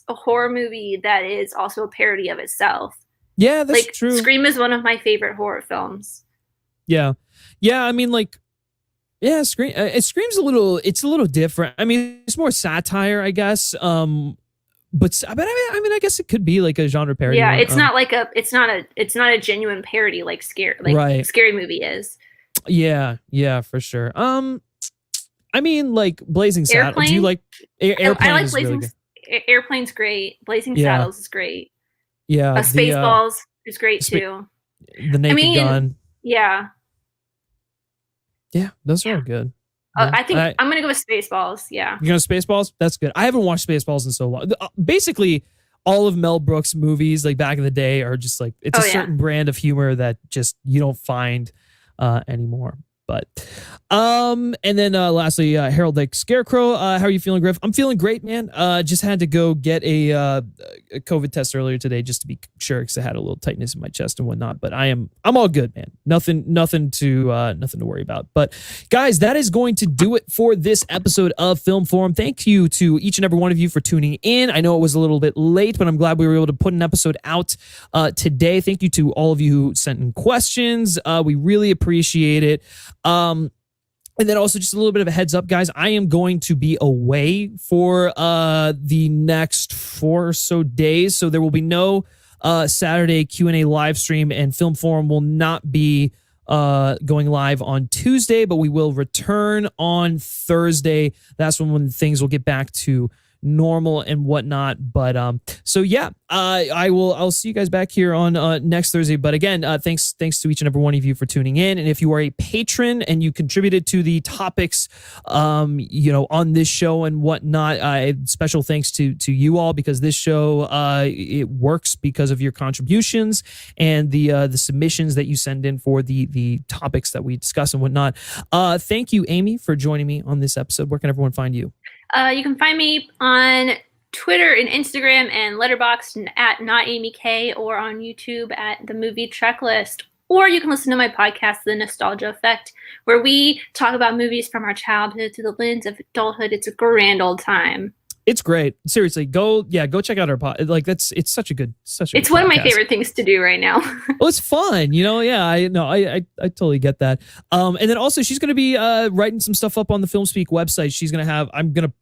horror movie that is also a parody of itself. Yeah, that's true. Scream is one of my favorite horror films. Yeah. I mean, like, yeah, Scream. Scream's a little different. I mean, it's more satire, I guess. But I mean, I guess it could be like a genre parody. Yeah, it's not a genuine parody like Scary Movie is. Yeah, for sure. I mean, like Blazing Saddles. Do you like Airplane? I like Blazing. Really Airplane's great. Blazing Saddles is great. Yeah, Spaceballs is great too. The Naked Gun. Yeah. Yeah, those are all good. I think I'm gonna go with Spaceballs. Yeah. You're going to Spaceballs? That's good. I haven't watched Spaceballs in so long. Basically, all of Mel Brooks' movies, like back in the day, are just like it's a certain brand of humor that just you don't find anymore. But and then lastly, Harold Lake Scarecrow. How are you feeling, Griff? I'm feeling great, man. Just had to go get a COVID test earlier today just to be sure because I had a little tightness in my chest and whatnot. But I'm all good, man. Nothing to worry about. But guys, that is going to do it for this episode of Film Forum. Thank you to each and every one of you for tuning in. I know it was a little bit late, but I'm glad we were able to put an episode out today. Thank you to all of you who sent in questions. We really appreciate it. And then also just a little bit of a heads up, guys. I am going to be away for the next 4 or so days. So there will be no Saturday Q&A live stream, and Film Forum will not be going live on Tuesday, but we will return on Thursday. That's when things will get back to normal and whatnot. But so yeah, I'll see you guys back here on next Thursday. But again, thanks to each and every one of you for tuning in. And if you are a patron and you contributed to the topics on this show and whatnot, special thanks to you all, because this show it works because of your contributions and the submissions that you send in for the topics that we discuss and whatnot. Thank you, Amy, for joining me on this episode. Where can everyone find you? You can find me on Twitter and Instagram and Letterboxd at NotAmyK, or on YouTube at The Movie Checklist. Or you can listen to my podcast, The Nostalgia Effect, where we talk about movies from our childhood to the lens of adulthood. It's a grand old time. It's great. Seriously, go check out our pod. Like it's such a good. It's one of my favorite things to do right now. Well, it's fun, Yeah, I totally get that. And then also she's going to be writing some stuff up on the FilmSpeak website. I'm going to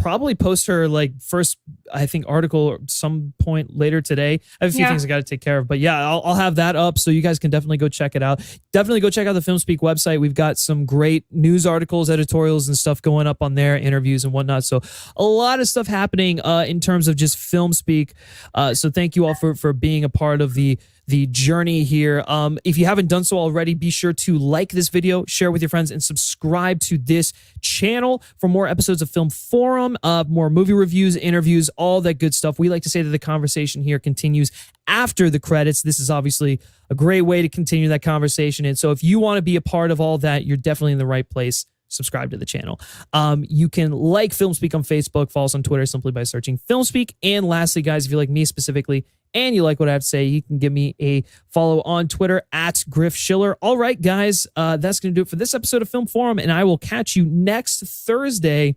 probably post her first, I think, article at some point later today. I have a few things I got to take care of, but yeah, I'll have that up, so you guys can definitely go check it out. Definitely go check out the FilmSpeak website. We've got some great news articles, editorials, and stuff going up on there, interviews and whatnot. So a lot of stuff happening in terms of just FilmSpeak. So thank you all for being a part of the journey here. If you haven't done so already, be sure to like this video, share with your friends, and subscribe to this channel for more episodes of Film Forum, more movie reviews, interviews, all that good stuff. We like to say that the conversation here continues after the credits. This is obviously a great way to continue that conversation. And so if you want to be a part of all that, you're definitely in the right place. Subscribe to the channel. You can like FilmSpeak on Facebook, follow us on Twitter simply by searching FilmSpeak. And lastly, guys, if you like me specifically and you like what I have to say, you can give me a follow on Twitter at Griff Schiller. All right, guys, that's going to do it for this episode of Film Forum, and I will catch you next Thursday.